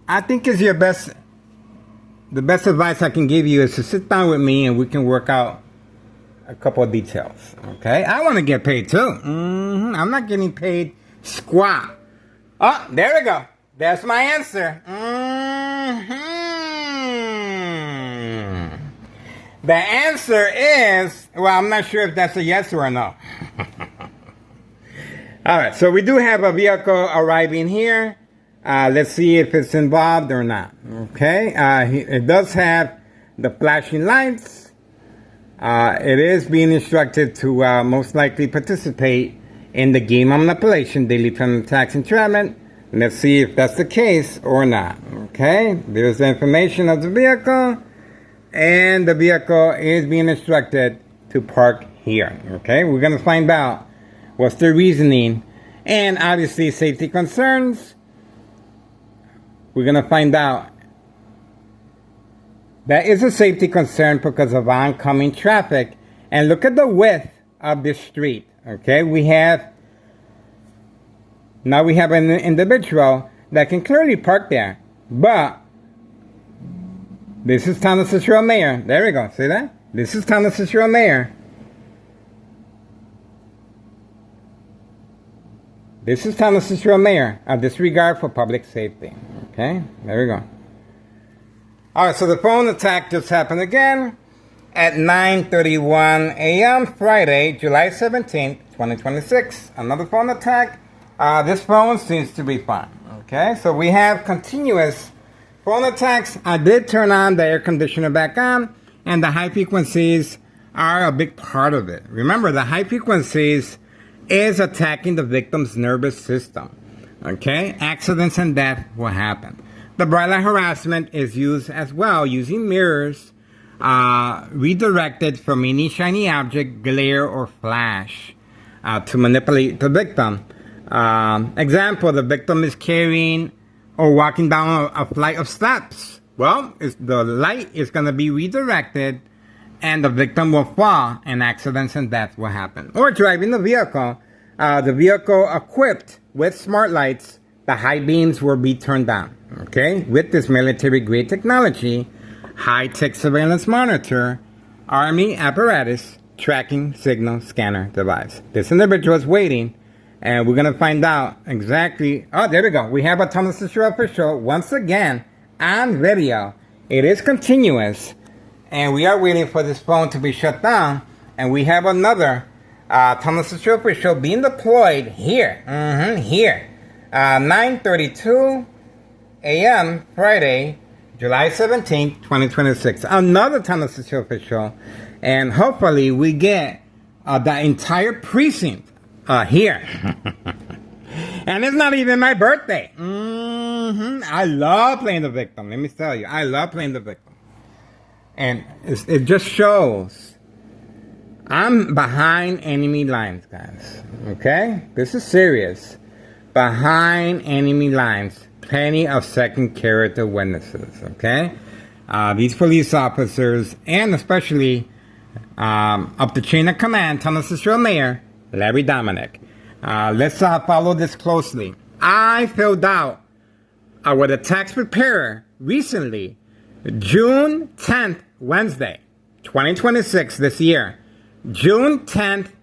Speaker 1: I think is the best advice I can give you is to sit down with me and we can work out a couple of details. Okay? I want to get paid too. I'm not getting paid squat. Oh, there we go. That's my answer. The answer is, well, I'm not sure if that's a yes or a no. All right, so we do have a vehicle arriving here. Let's see if it's involved or not. Okay, it does have the flashing lights. It is being instructed to most likely participate in the game of manipulation, daily criminal tax entrapment. Let's see if that's the case or not. Okay, there's the information of the vehicle. And the vehicle is being instructed to park here. Okay, we're going to find out what's the reasoning. And obviously safety concerns. We're going to find out that is a safety concern because of oncoming traffic. And look at the width of this street. Okay, now we have an individual that can clearly park there. But this is Town of Cicero Mayor. There we go. See that? This is Town of Cicero Mayor. This is Town of Cicero Mayor. A disregard for public safety. Okay? There we go. Alright, so the phone attack just happened again at 9:31 a.m. Friday, July 17th, 2026. Another phone attack. This phone seems to be fine. Okay? So we have continuous phone attacks, I did turn on the air conditioner back on, and the high frequencies are a big part of it. Remember, the high frequencies is attacking the victim's nervous system. Okay? Accidents and death will happen. The bright light harassment is used as well, using mirrors redirected from any shiny object, glare, or flash to manipulate the victim. Example, the victim is carrying or walking down a flight of steps. Well, the light is going to be redirected and the victim will fall and accidents and death will happen. Or driving the vehicle equipped with smart lights, the high beams will be turned on. Okay, with this military-grade technology, high-tech surveillance monitor, Army apparatus, tracking signal scanner device. This individual is waiting, and we're going to find out exactly... Oh, there we go. We have a Tunnel to Shore official once again on video. It is continuous, and we are waiting for this phone to be shut down, and we have another Tunnel to Shore official being deployed here. Here. 9:32 a.m. Friday, July 17th, 2026. Another Tunnel to Shore official, and hopefully we get the entire precinct here. And it's not even my birthday. I love playing the victim. Let me tell you, I love playing the victim. And it just shows I'm behind enemy lines, guys. Okay? This is serious. Behind enemy lines. Plenty of second character witnesses. Okay? These police officers, and especially up the chain of command, Tunnel to Shore Mayor Larry Dominic. Let's follow this closely. I filled out with a tax preparer recently, June 10th, Wednesday, 2026 this year. June 10th,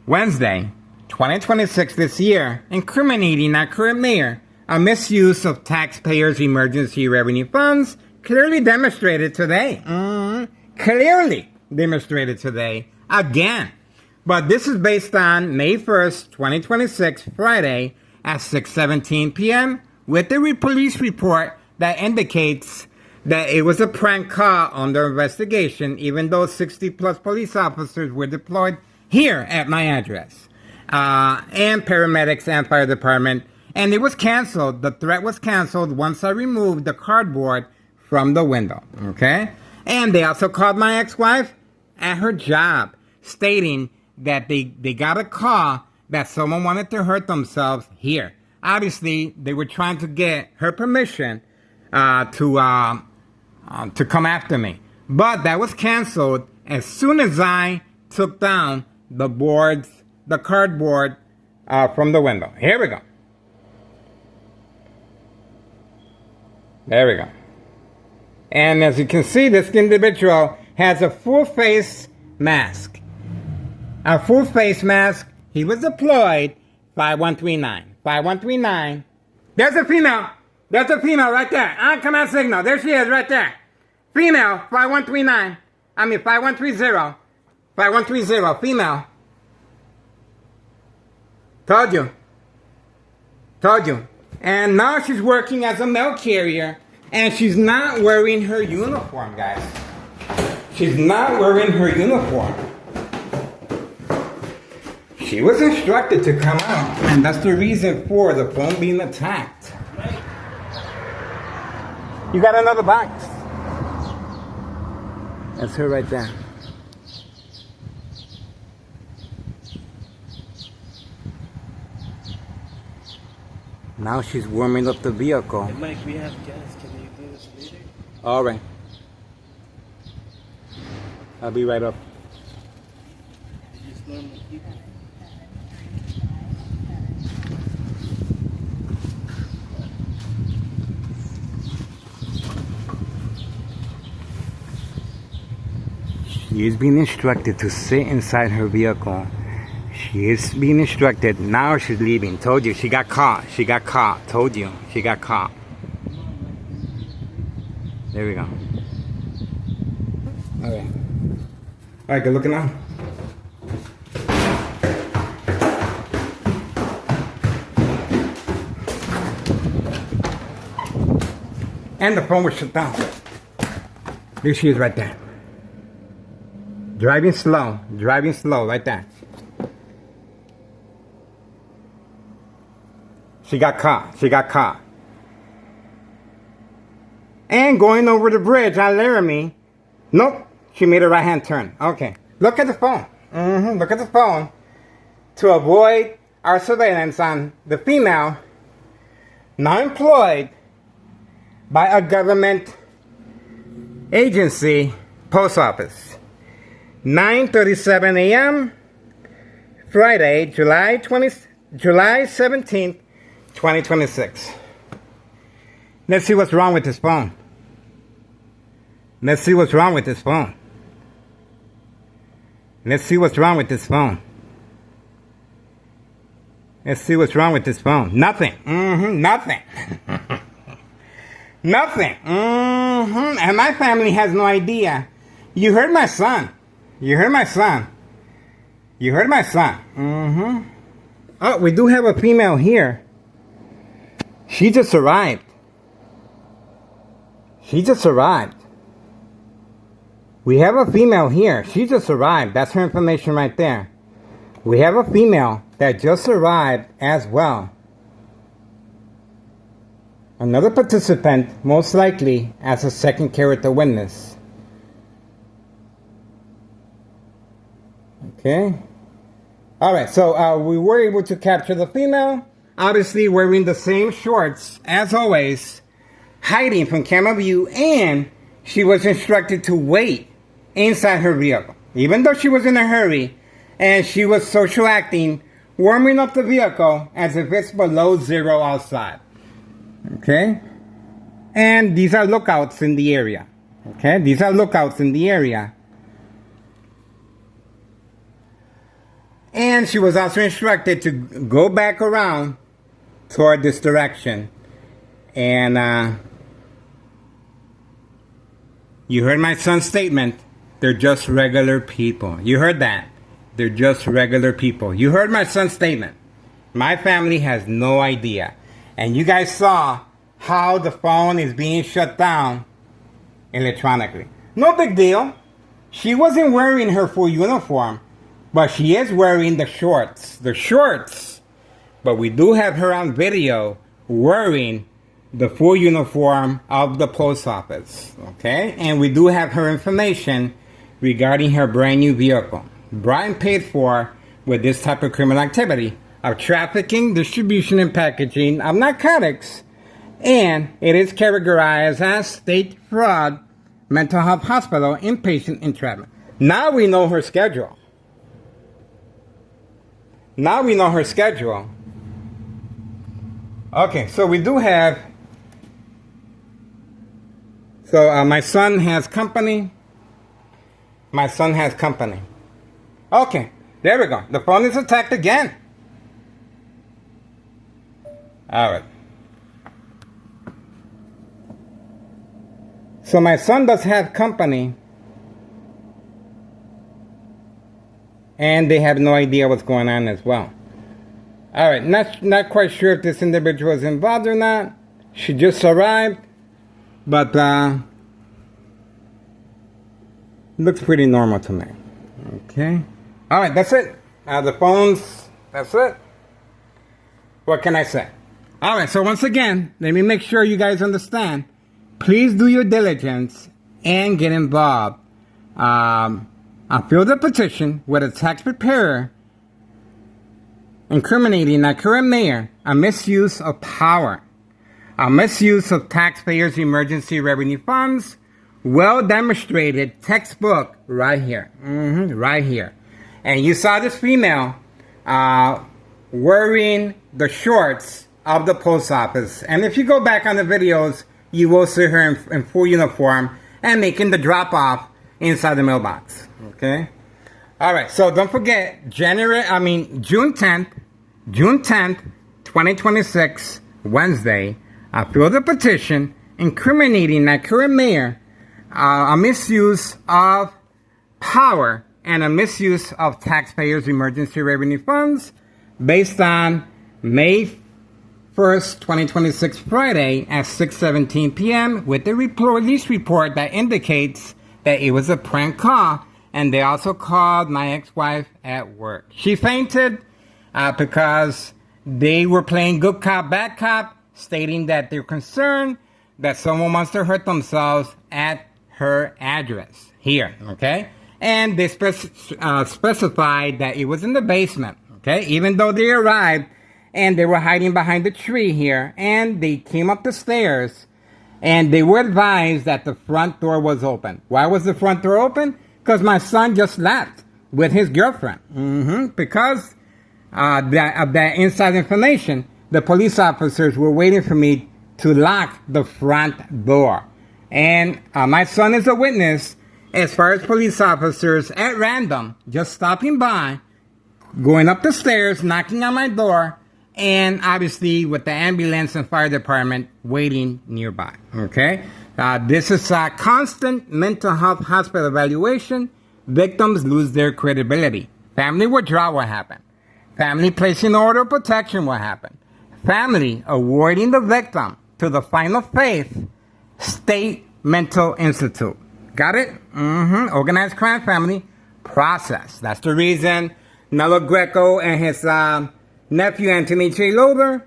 Speaker 1: Wednesday, 2026 this year, incriminating our current mayor, a misuse of taxpayers' emergency revenue funds, clearly demonstrated today. Clearly demonstrated today, again. But this is based on May 1st, 2026, Friday, at 6:17 p.m., with the police report that indicates that it was a prank call under investigation, even though 60-plus police officers were deployed here at my address, and paramedics and fire department, and it was canceled. The threat was canceled once I removed the cardboard from the window, okay? And they also called my ex-wife at her job, stating that they got a call that someone wanted to hurt themselves here. Obviously, they were trying to get her permission to come after me. But that was canceled as soon as I took down the cardboard from the window. Here we go. There we go. And as you can see, this individual has a full face mask. A full face mask. He was deployed 5139. 5139. There's a female. There's a female right there. On command signal. There she is right there. Female 5139. 5130. 5130. Female. Told you. Told you. And now she's working as a mail carrier. And she's not wearing her uniform, guys. She's not wearing her uniform. She was instructed to come out, and that's the reason for the phone being attacked. You got another box. That's her right there. Now she's warming up the vehicle.
Speaker 2: Hey Mike, we have gas. Can you do this later?
Speaker 1: All right. I'll be right up.
Speaker 2: Just normal people.
Speaker 1: She is being instructed to sit inside her vehicle. She is being instructed. Now she's leaving. Told you. She got caught. She got caught. Told you. She got caught. There we go. Okay. All right, good looking now. And the phone was shut down. There she is right there. Driving slow right there. She got caught. And going over the bridge on Laramie, nope, she made a right-hand turn. Okay, look at the phone. Look at the phone. To avoid our surveillance on the female, now employed by a government agency, post office. 9:37 a.m. Friday, July 17th, 2026. Let's see what's wrong with this phone. Let's see what's wrong with this phone. Let's see what's wrong with this phone. Let's see what's wrong with this phone. Nothing. Nothing. Nothing. And my family has no idea. You heard my son. You heard my son. You heard my son. Oh, we do have a female here. She just arrived. She just arrived. We have a female here. She just arrived. That's her information right there. We have a female that just arrived as well. Another participant, most likely as a second character witness. Okay. Alright, so we were able to capture the female. Obviously wearing the same shorts as always. Hiding from camera view, and she was instructed to wait inside her vehicle. Even though she was in a hurry, and she was social acting, warming up the vehicle as if it's below zero outside. Okay? And these are lookouts in the area. Okay? These are lookouts in the area. And she was also instructed to go back around toward this direction. And you heard my son's statement. They're just regular people. You heard that. They're just regular people. You heard my son's statement. My family has no idea. And you guys saw how the phone is being shut down electronically. No big deal. She wasn't wearing her full uniform, but she is wearing the shorts. The shorts. But we do have her on video wearing the full uniform of the post office. Okay? And we do have her information regarding her brand new vehicle. Brian paid for with this type of criminal activity of trafficking, distribution, and packaging of narcotics. And it is categorized as state fraud, mental health hospital, inpatient entrapment. Now we know her schedule. Now we know her schedule. Okay, so we do have... So my son has company. My son has company. Okay, there we go. The phone is attacked again. Alright. So my son does have company. And they have no idea what's going on as well. Alright, not quite sure if this individual is involved or not. She just arrived. But looks pretty normal to me. Okay. Alright, that's it. The phones, that's it. What can I say? Alright, so once again, let me make sure you guys understand. Please do your diligence and get involved. I filled a petition with a tax preparer incriminating our current mayor a misuse of power, a misuse of taxpayers' emergency revenue funds. Well demonstrated, textbook right here, right here. And you saw this female wearing the shorts of the post office. And if you go back on the videos, you will see her in full uniform and making the drop off inside the mailbox. Okay. All right. So don't forget, June 10th, 2026, Wednesday. I filled a petition incriminating that current mayor a misuse of power and a misuse of taxpayers' emergency revenue funds based on May 1st, 2026 Friday at 6:17 p.m. with the police report that indicates that it was a prank call, and they also called my ex-wife at work. She fainted because they were playing good cop, bad cop, stating that they're concerned that someone wants to hurt themselves at her address here, okay? And they specified that it was in the basement, okay? Even though they arrived and they were hiding behind the tree here, and they came up the stairs, and they were advised that the front door was open. Why was the front door open? Because my son just left with his girlfriend. Because of that inside information, the police officers were waiting for me to lock the front door. And my son is a witness as far as police officers at random, just stopping by, going up the stairs, knocking on my door, and obviously with the ambulance and fire department waiting nearby, okay? This is a constant mental health hospital evaluation. Victims lose their credibility. Family withdrawal will happen. Family placing order of protection will happen. Family awarding the victim to the Final Faith State Mental Institute. Got it? Organized crime family process. That's the reason Nello Greco and his nephew Anthony J. Lober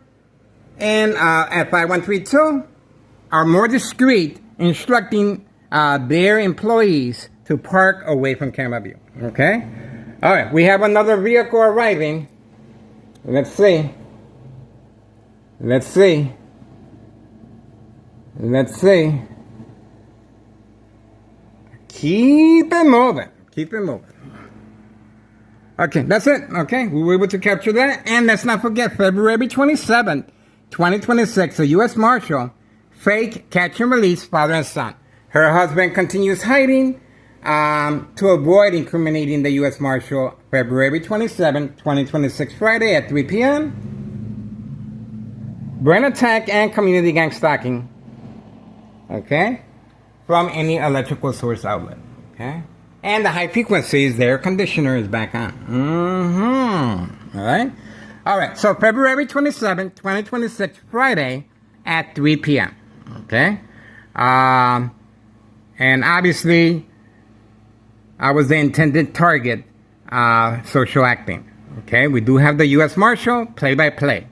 Speaker 1: and at 5132 are more discreet, instructing their employees to park away from camera view. Okay? All right, we have another vehicle arriving. Let's see. Let's see. Let's see. Keep it moving. Keep it moving. Okay, that's it. Okay, we were able to capture that. And let's not forget, February 27th, 2026, a U.S. Marshal, fake catch and release father and son. Her husband continues hiding to avoid incriminating the U.S. Marshal. February 27th, 2026, Friday at 3 p.m. Brain attack and community gang stalking. Okay? From any electrical source outlet. Okay? And the high frequencies, the air conditioner is back on. Alright? Alright, so February 27th, 2026, Friday at 3 p.m. Okay? And obviously, I was the intended target, social acting. Okay? We do have the U.S. Marshal, play-by-play.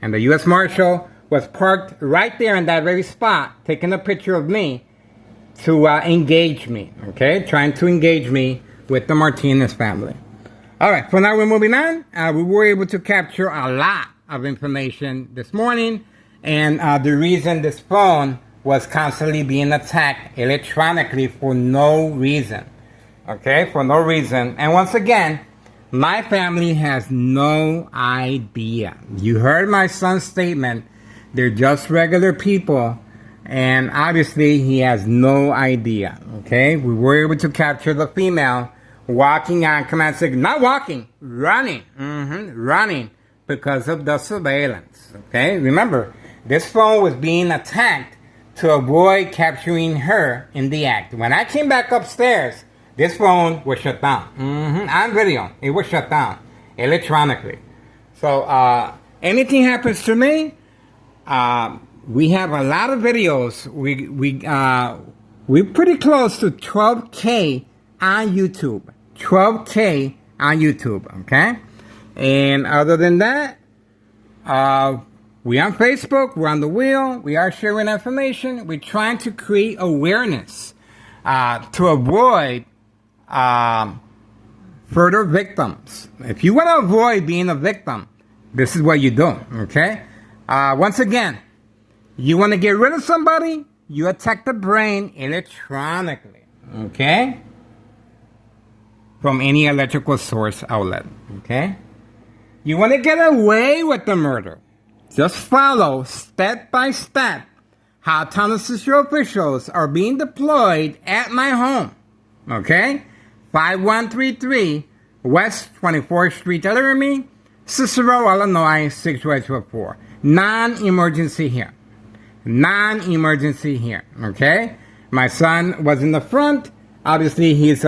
Speaker 1: And the U.S. Marshal was parked right there in that very spot, taking a picture of me to engage me, okay? Trying to engage me with the Martinez family. All right, for now we're moving on. We were able to capture a lot of information this morning, and the reason this phone was constantly being attacked electronically for no reason, okay? For no reason. And once again, my family has no idea. You heard my son's statement. They're just regular people. And obviously, he has no idea, okay? We were able to capture the female walking on command signal. Not walking, running. Running because of the surveillance, okay? Remember, this phone was being attacked to avoid capturing her in the act. When I came back upstairs, this phone was shut down. On video, it was shut down electronically. So, anything happens to me, we have a lot of videos. We're pretty close to 12K on YouTube. 12K on YouTube, okay? And other than that, we're on Facebook. We're on the wheel. We are sharing information. We're trying to create awareness to avoid further victims. If you want to avoid being a victim, this is what you do, okay? Once again, you want to get rid of somebody, you attack the brain electronically, okay? From any electrical source outlet, okay? You want to get away with the murder, just follow step by step how Township officials are being deployed at my home, okay? 5133 West 24th Street, Laramie, Cicero, Illinois, 62824. Non-emergency here. Non-emergency here, okay? My son was in the front. Obviously, he's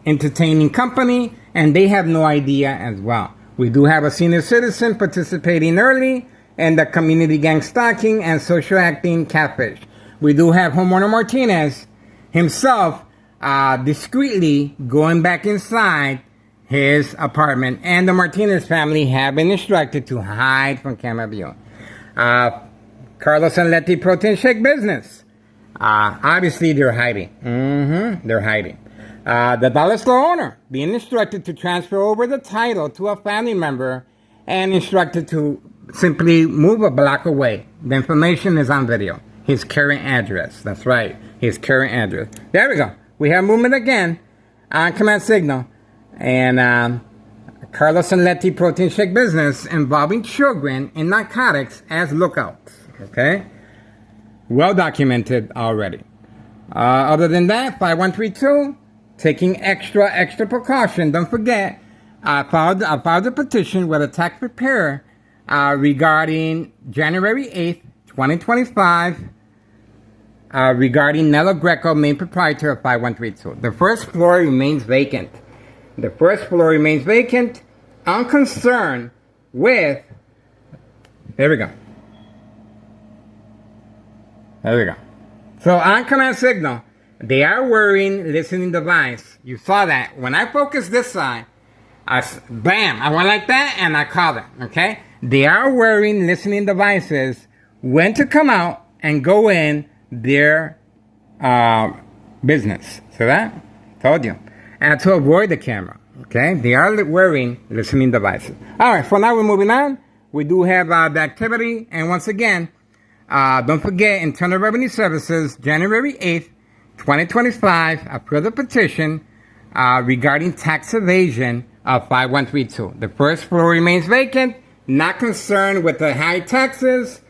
Speaker 1: entertaining company, and they have no idea as well. We do have a senior citizen participating early in the community gang stalking and social acting catfish. We do have homeowner Martinez himself discreetly going back inside his apartment, and the Martinez family have been instructed to hide from camera view. Carlos and Letty Protein Shake business. Obviously, they're hiding. They're hiding. The dollar store owner being instructed to transfer over the title to a family member and instructed to simply move a block away. The information is on video. His current address. That's right. His current address. There we go. We have movement again on command signal. And Carlos and Letty Protein Shake business involving children in narcotics as lookouts. Okay? Well documented already. Other than that, 5132, taking extra precaution. Don't forget, I filed a petition with a tax preparer regarding January 8th, 2025, regarding Nello Greco, main proprietor of 5132. The first floor remains vacant. The first floor remains vacant. I'm concerned with... There we go. There we go. So on command signal, they are wearing listening device. You saw that. When I focus this side, bam, I went like that and I call them, okay? They are wearing listening devices when to come out and go in their business. See that? Told you. And to avoid the camera, okay? They are wearing listening devices. All right, for now we're moving on. We do have the activity. And once again, don't forget, Internal Revenue Services, January 8th, 2025, approved a petition regarding tax evasion of 5132. The first floor remains vacant, not concerned with the high taxes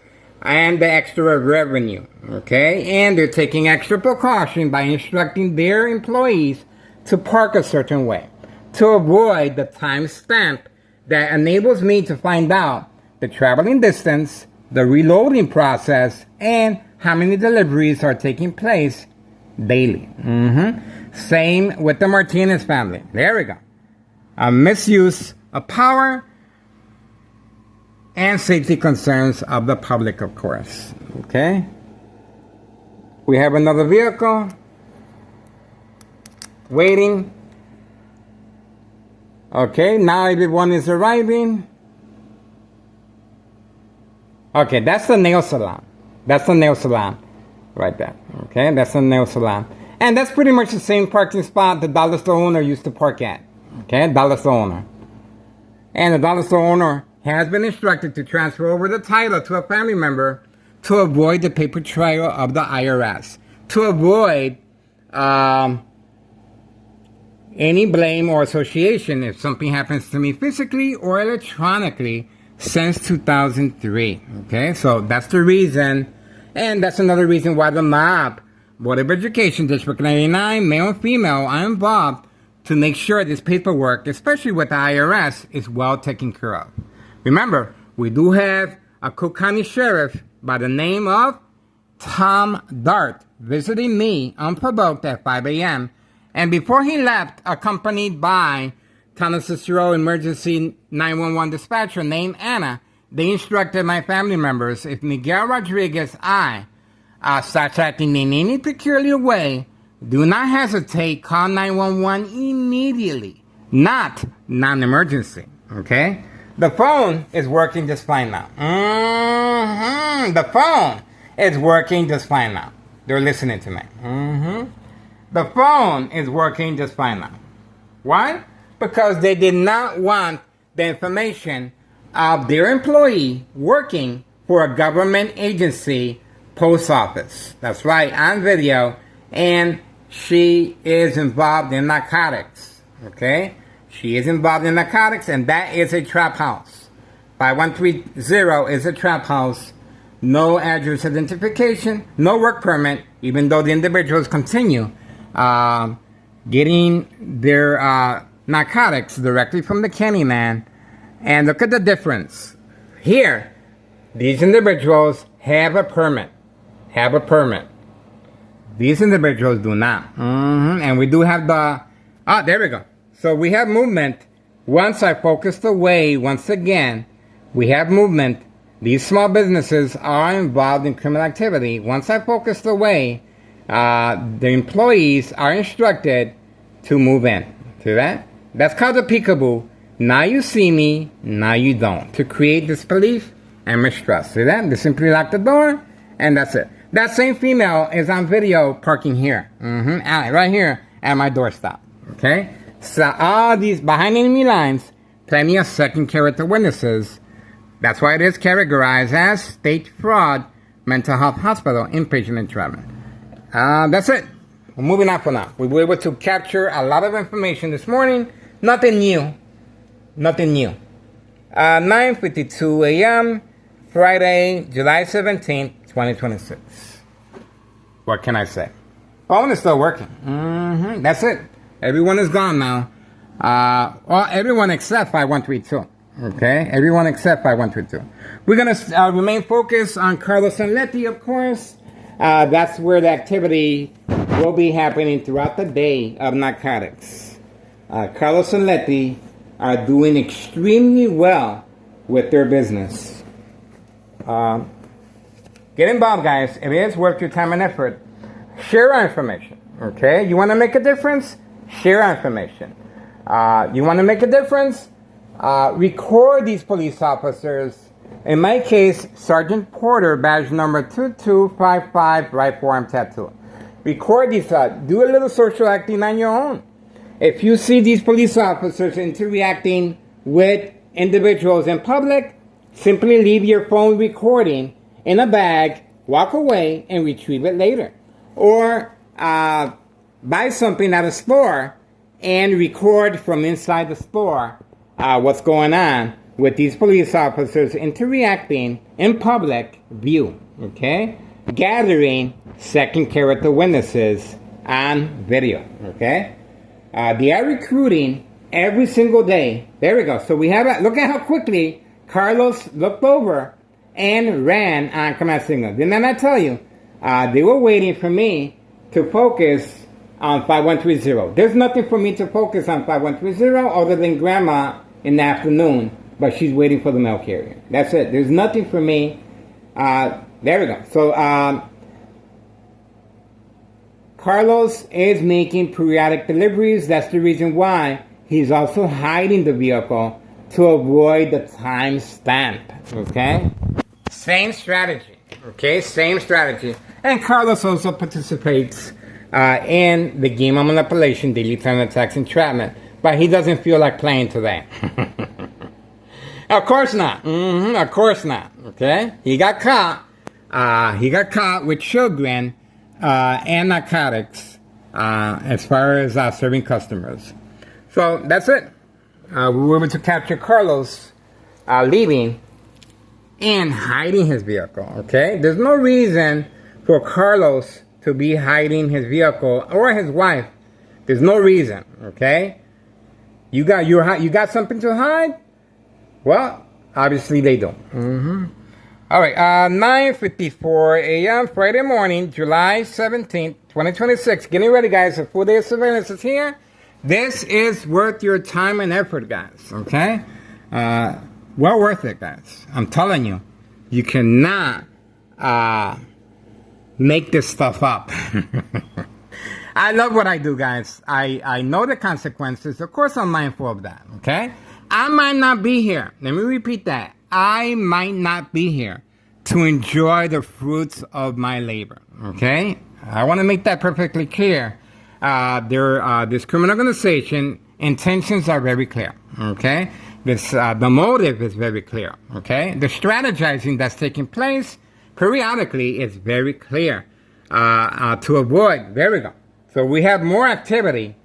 Speaker 1: and the extra revenue, okay? And they're taking extra precaution by instructing their employees to park a certain way to avoid the time stamp that enables me to find out the traveling distance, the reloading process, and how many deliveries are taking place daily. Same with the Martinez family. There we go. A misuse of power and safety concerns of the public, of course. Okay? We have another vehicle waiting. Okay, now everyone is arriving. Okay, that's the nail salon. That's the nail salon right there. Okay, that's the nail salon. And that's pretty much the same parking spot the dollar store owner used to park at. Okay, dollar store owner. And the dollar store owner has been instructed to transfer over the title to a family member to avoid the paper trail of the IRS. To avoid any blame or association if something happens to me physically or electronically since 2003. Okay, so that's the reason, and that's another reason why the MOB, Board of Education, District 99, male and female, are involved to make sure this paperwork, especially with the IRS, is well taken care of. Remember, we do have a Cook County Sheriff by the name of Tom Dart visiting me unprovoked at 5 a.m. And before he left, accompanied by Town of Cicero Emergency 911 dispatcher named Anna, they instructed my family members, if Miguel Rodriguez starts acting in any peculiar way, do not hesitate, call 911 immediately, not non-emergency, okay? The phone is working just fine now. The phone is working just fine now. They're listening to me. The phone is working just fine now. Why? Because they did not want the information of their employee working for a government agency, post office. That's right, on video. And she is involved in narcotics. Okay? She is involved in narcotics, and that is a trap house. 5130 is a trap house. No address identification, no work permit, even though the individuals continue getting their narcotics directly from the Candyman. And look at the difference. Here, these individuals have a permit. These individuals do not. And we do have the... there we go. So we have movement once I focused away, once again, we have movement. These small businesses are involved in criminal activity. Once I focused away, the employees are instructed to move in. See that? That's called a peekaboo. Now you see me, now you don't. To create disbelief and mistrust. See that? They simply lock the door, and that's it. That same female is on video parking here. Right here at my doorstop. Okay? So all these behind enemy lines, plenty of second character witnesses. That's why it is categorized as state fraud, mental health hospital, inpatient entrapment. That's it. We're moving on for now. We were able to capture a lot of information this morning. Nothing new. Nothing new. 9:52 a.m. Friday, July 17th, 2026. What can I say? Phone is still working. That's it. Everyone is gone now. Well, everyone except 5132. Okay? Everyone except 5132. We're going to remain focused on Carlos Sanletti, of course. That's where the activity will be happening throughout the day of narcotics. Carlos and Letty are doing extremely well with their business. Get involved, guys. It is worth your time and effort. Share our information. Okay? You want to make a difference? Share our information. You want to make a difference? Record these police officers. In my case, Sergeant Porter, badge number 2255, right forearm tattoo. Record these, do a little social acting on your own. If you see these police officers interacting with individuals in public, simply leave your phone recording in a bag, walk away, and retrieve it later. Or buy something at a store and record from inside the store what's going on with these police officers interacting in public view, okay? Gathering second character witnesses on video, okay? They are recruiting every single day. There we go. So we have look at how quickly Carlos looked over and ran on command signal. Didn't I tell you? They were waiting for me to focus on 5130. There's nothing for me to focus on 5130 other than grandma in the afternoon, but she's waiting for the mail carrier. That's it. There's nothing for me. There we go. So Carlos is making periodic deliveries. That's the reason why he's also hiding the vehicle to avoid the time stamp. Okay? Same strategy. Okay? Same strategy. And Carlos also participates in the game of manipulation, daily time attacks, entrapment. But he doesn't feel like playing today. Of course not. Of course not. Okay? He got caught. He got caught with children and narcotics as far as serving customers. So that's it. We were able to capture Carlos leaving and hiding his vehicle. Okay? There's no reason for Carlos to be hiding his vehicle or his wife. There's no reason. Okay? You got something to hide? Well, obviously they don't. All right, 9:54 a.m. Friday morning, July 17th, 2026. Getting ready, guys. A full day of surveillance is here. This is worth your time and effort, guys. Okay? Well worth it, guys. I'm telling you. You cannot make this stuff up. I love what I do, guys. I know the consequences. Of course, I'm mindful of that, okay? I might not be here. Let me repeat that. I might not be here to enjoy the fruits of my labor, okay? I want to make that perfectly clear. This criminal organization, intentions are very clear, okay? The motive is very clear, okay? The strategizing that's taking place periodically is very clear to avoid. There we go. So we have more activity,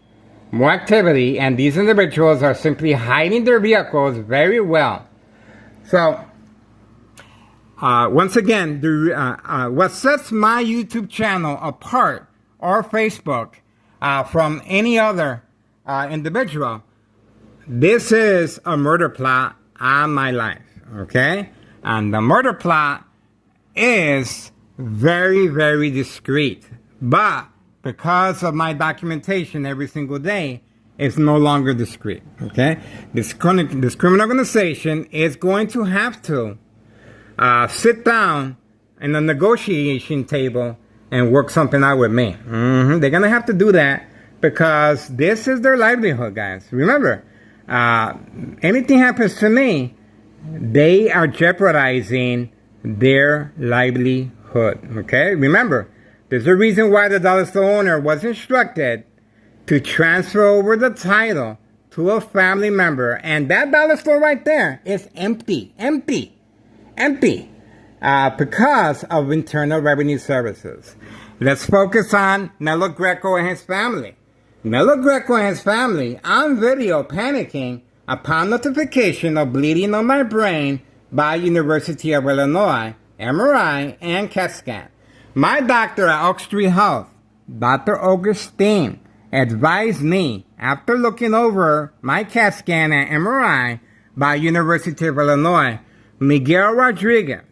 Speaker 1: and these individuals are simply hiding their vehicles very well. So, once again, what sets my YouTube channel apart, or Facebook, from any other individual, this is a murder plot on my life, okay? And the murder plot is very, very discreet, but because of my documentation every single day, is no longer discreet. Okay, this criminal organization is going to have to sit down in the negotiation table and work something out with me. They're gonna have to do that because this is their livelihood, guys. Remember, anything happens to me, they are jeopardizing their livelihood. Okay, remember, there's a reason why the dollar store owner was instructed to transfer over the title to a family member, and that dollar store right there is empty, because of Internal Revenue Services. Let's focus on Nello Greco and his family. Nello Greco and his family on video panicking upon notification of bleeding on my brain by University of Illinois, MRI, and CAT scan. My doctor at Oak Street Health, Dr. Augustine, advised me after looking over my CAT scan and MRI by University of Illinois, Miguel Rodriguez,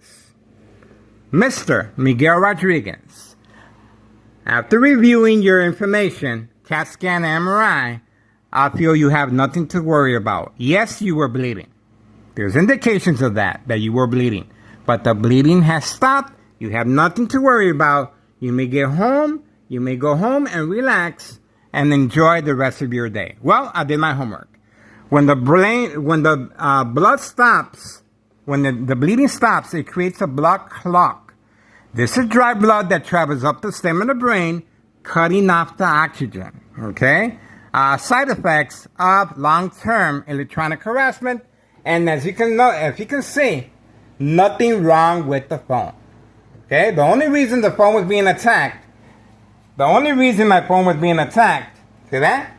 Speaker 1: Mr. Miguel Rodriguez, after reviewing your information, CAT scan and MRI, I feel you have nothing to worry about. Yes, you were bleeding. There's indications of that you were bleeding. But the bleeding has stopped. You have nothing to worry about. You may get home. You may go home and relax and enjoy the rest of your day. Well, I did my homework. When the blood stops, when the bleeding stops, it creates a blood clot. This is dry blood that travels up the stem of the brain, cutting off the oxygen. Okay? Side effects of long-term electronic harassment, and as you can see, nothing wrong with the phone. Okay? The only reason the phone was being attacked, my phone was being attacked, see that?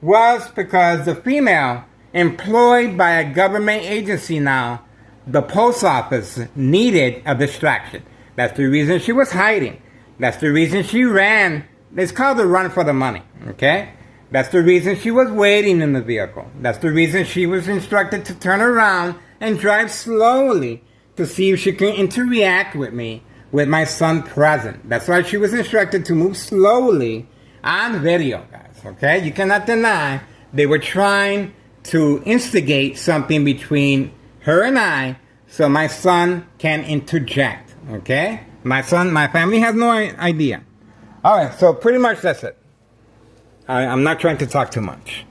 Speaker 1: Was because the female employed by a government agency now, the post office, needed a distraction. That's the reason she was hiding. That's the reason she ran. It's called a run for the money, okay? That's the reason she was waiting in the vehicle. That's the reason she was instructed to turn around and drive slowly to see if she can interact with me with my son present. That's why she was instructed to move slowly on video, guys, okay? You cannot deny they were trying to instigate something between her and I so my son can interject, okay? My family has no idea. All right, so pretty much that's it. I'm not trying to talk too much.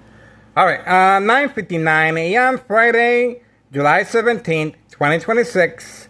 Speaker 1: All right, 9:59 a.m. Friday, July 17th, 2026.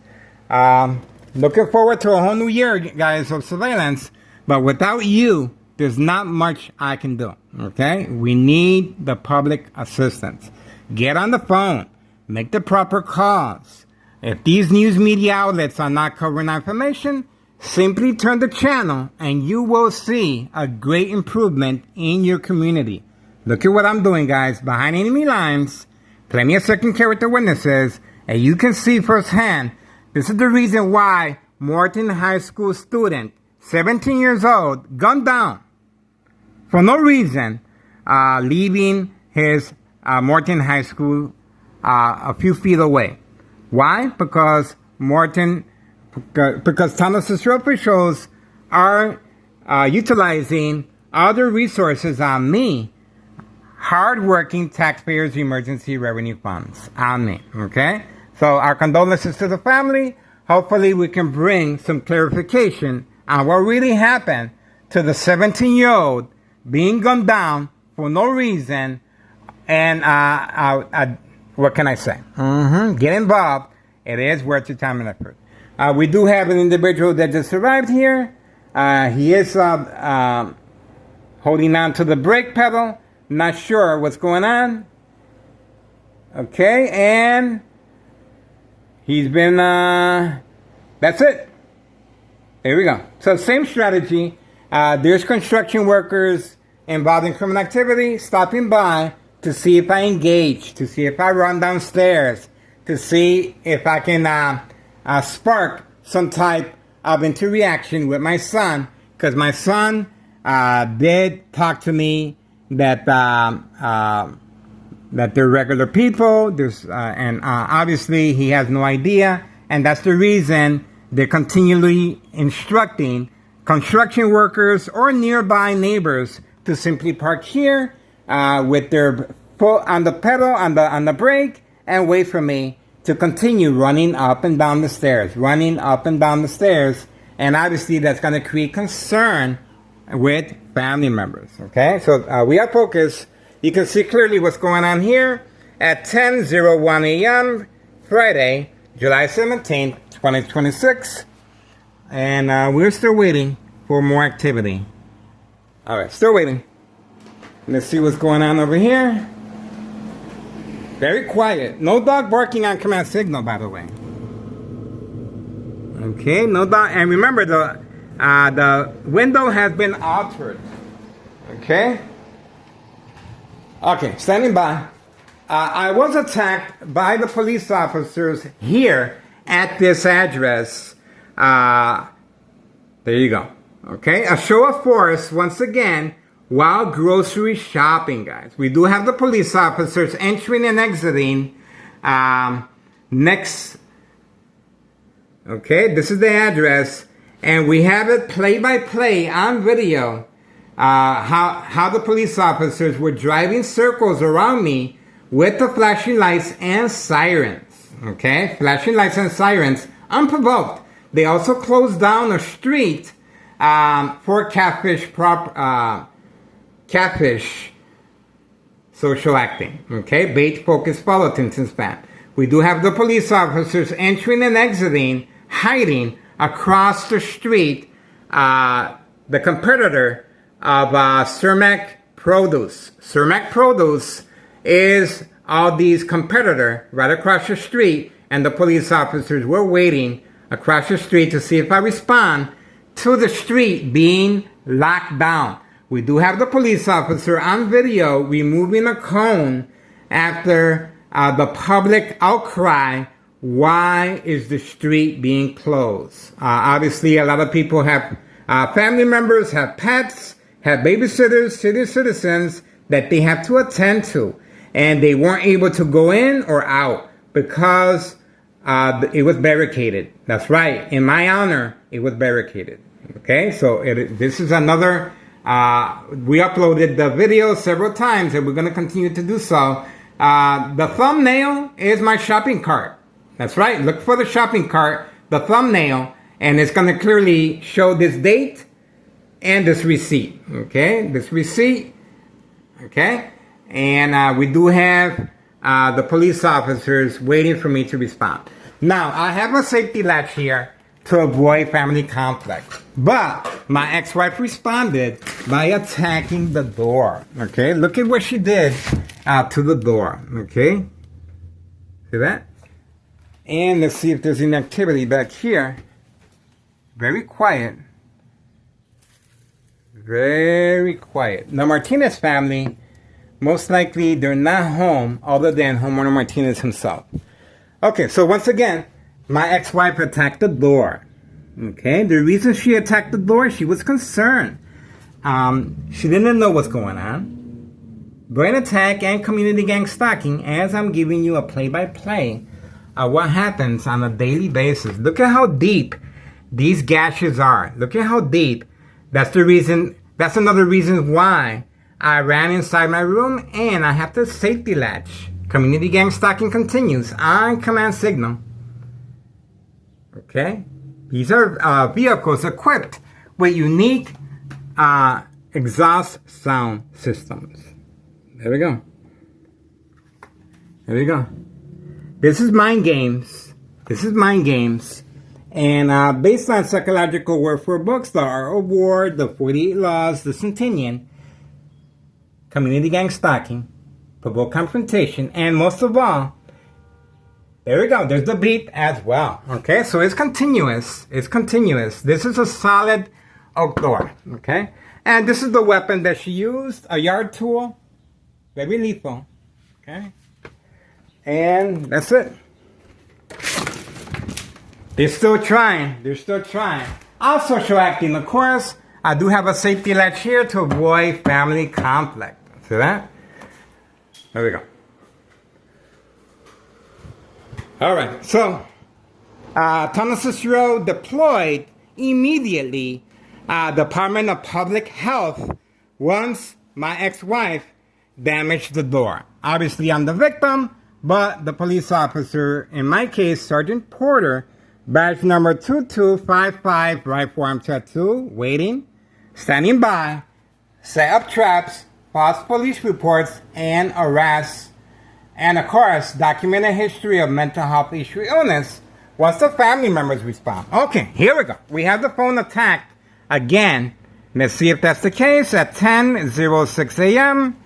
Speaker 1: Looking forward to a whole new year, guys, of surveillance. But without you, there's not much I can do, okay? We need the public assistance. Get on the phone. Make the proper calls. If these news media outlets are not covering information, simply turn the channel and you will see a great improvement in your community. Look at what I'm doing, guys. Behind enemy lines, plenty of second character witnesses, and you can see firsthand, this is the reason why Morton High School student, 17 years old, gunned down for no reason, leaving his Morton High School a few feet away. Why? Because Tunnel Central officials are utilizing other resources on me, hardworking taxpayers' emergency revenue funds on me, okay? So our condolences to the family. Hopefully we can bring some clarification on what really happened to the 17-year-old being gunned down for no reason. And what can I say? Get involved. It is worth your time and effort. We do have an individual that just arrived here. He is holding on to the brake pedal. Not sure what's going on. Okay, and he's been, that's it. There we go. So same strategy. There's construction workers involved in criminal activity stopping by to see if I engage, to see if I run downstairs, to see if I can spark some type of interaction with my son, because my son did talk to me that they're regular people. And obviously he has no idea, and that's the reason they're continually instructing construction workers or nearby neighbors to simply park here, with their foot on the pedal, on the brake, and wait for me to continue running up and down the stairs, running up and down the stairs. And obviously that's going to create concern with family members. Okay, so we are focused. You can see clearly what's going on here at 10:01 a.m. Friday, July 17th, 2026. And we're still waiting for more activity. All right, still waiting. Let's see what's going on over here. Very quiet. No dog barking on command signal, by the way. Okay, no dog. And remember, the window has been altered. Okay? Okay, standing by. I was attacked by the police officers here at this address. There you go. Okay, a show of force once again while grocery shopping, guys. We do have the police officers entering and exiting. Next. Okay, this is the address, and we have it play by play on video. How the police officers were driving circles around me with the flashing lights and sirens. Okay, flashing lights and sirens, unprovoked. They also closed down a street for catfish social acting. Okay, bait focused follow attention span. We do have the police officers entering and exiting, hiding across the street, the competitor of Cermak Produce. Cermak Produce is Aldi's competitor right across the street, and the police officers were waiting across the street to see if I respond to the street being locked down. We do have the police officer on video removing a cone after the public outcry. Why is the street being closed? Obviously, a lot of people have family members, have pets, have babysitters, city citizens that they have to attend to. And they weren't able to go in or out because it was barricaded. That's right. In my honor, it was barricaded. Okay, so this is another... we uploaded the video several times, and we're going to continue to do so. The thumbnail is my shopping cart. That's right. Look for the shopping cart, the thumbnail, and it's going to clearly show this date and this receipt. Okay, this receipt. Okay, and we do have the police officers waiting for me to respond. Now, I have a safety latch here to avoid family conflict, but my ex-wife responded by attacking the door. Okay, look at what she did to the door. Okay, see that? And let's see if there's any activity back here. Very quiet. Very quiet. The Martinez family, most likely they're not home other than homeowner Martinez himself. Okay, so once again, my ex-wife attacked the door. Okay, the reason she attacked the door, she was concerned. She didn't know what's going on. Brain attack and community gang stalking, as I'm giving you a play-by-play of what happens on a daily basis. Look at how deep these gashes are. Look at how deep. That's the reason. That's another reason why I ran inside my room, and I have the safety latch. Community gang stalking continues on command signal. Okay, these are vehicles equipped with unique exhaust sound systems. There we go. There we go. This is Mind Games. This is Mind Games. And based on psychological warfare books, the Art of War, the 48 Laws, the Centennial, community gang stalking, provoke confrontation, and most of all, there we go, there's the beep as well. Okay, so it's continuous. It's continuous. This is a solid oak door. Okay, and this is the weapon that she used, a yard tool, very lethal. Okay, and that's it. They're still trying. They're still trying. Also social acting, of course. I do have a safety latch here to avoid family conflict. See that? There we go. All right. So, Thomas Cicero deployed immediately Department of Public Health once my ex-wife damaged the door. Obviously, I'm the victim, but the police officer, in my case, Sergeant Porter, badge number 2255, right forearm tattoo, waiting, standing by, set up traps, false police reports, and arrests, and of course, documented history of mental health issue illness once the family members respond. Okay, here we go. We have the phone attacked again. Let's see if that's the case at 10:06 a.m.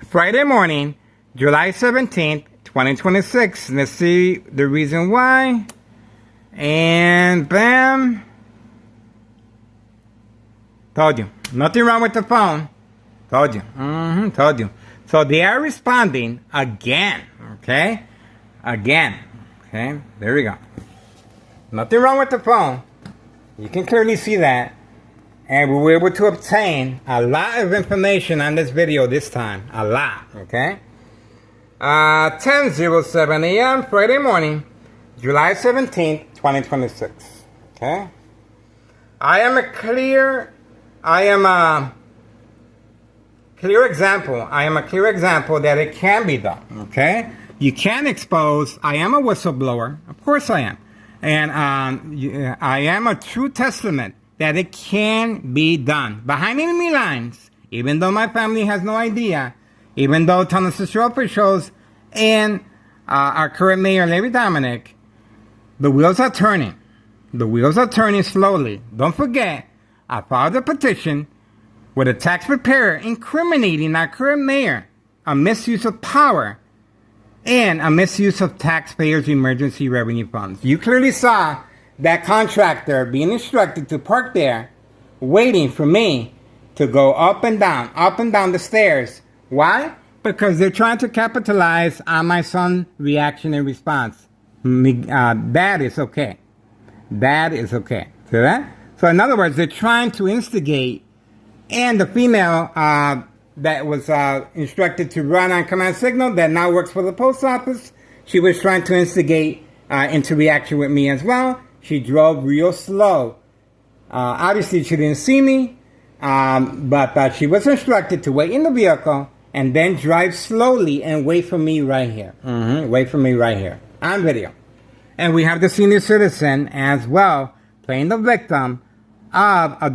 Speaker 1: Friday morning, July 17th, 2026. Let's see the reason why. And bam. Told you. Nothing wrong with the phone. Told you. Told you. So they are responding again. Okay? Again. Okay? There we go. Nothing wrong with the phone. You can clearly see that. And we were able to obtain a lot of information on this video this time. A lot. Okay? 10:07 a.m. Friday morning, July 17th, 2026. Okay? I am a clear example that it can be done. Okay? You can expose. I am a whistleblower. Of course I am. And I am a true testament that it can be done. Behind enemy lines, even though my family has no idea, even though Tunnel Central officials and our current mayor, Larry Dominic, the wheels are turning. The wheels are turning slowly. Don't forget, I filed a petition with a tax preparer incriminating our current mayor a misuse of power and a misuse of taxpayers' emergency revenue funds. You clearly saw that contractor being instructed to park there, waiting for me to go up and down the stairs. Why? Because they're trying to capitalize on my son's reaction and response. That is okay. That is okay. See that? So in other words, they're trying to instigate, and the female that was instructed to run on command signal that now works for the post office, she was trying to instigate into reaction with me as well. She drove real slow. Obviously, she didn't see me, but she was instructed to wait in the vehicle and then drive slowly and wait for me right here. Wait for me right here on video. And we have the senior citizen as well playing the victim of a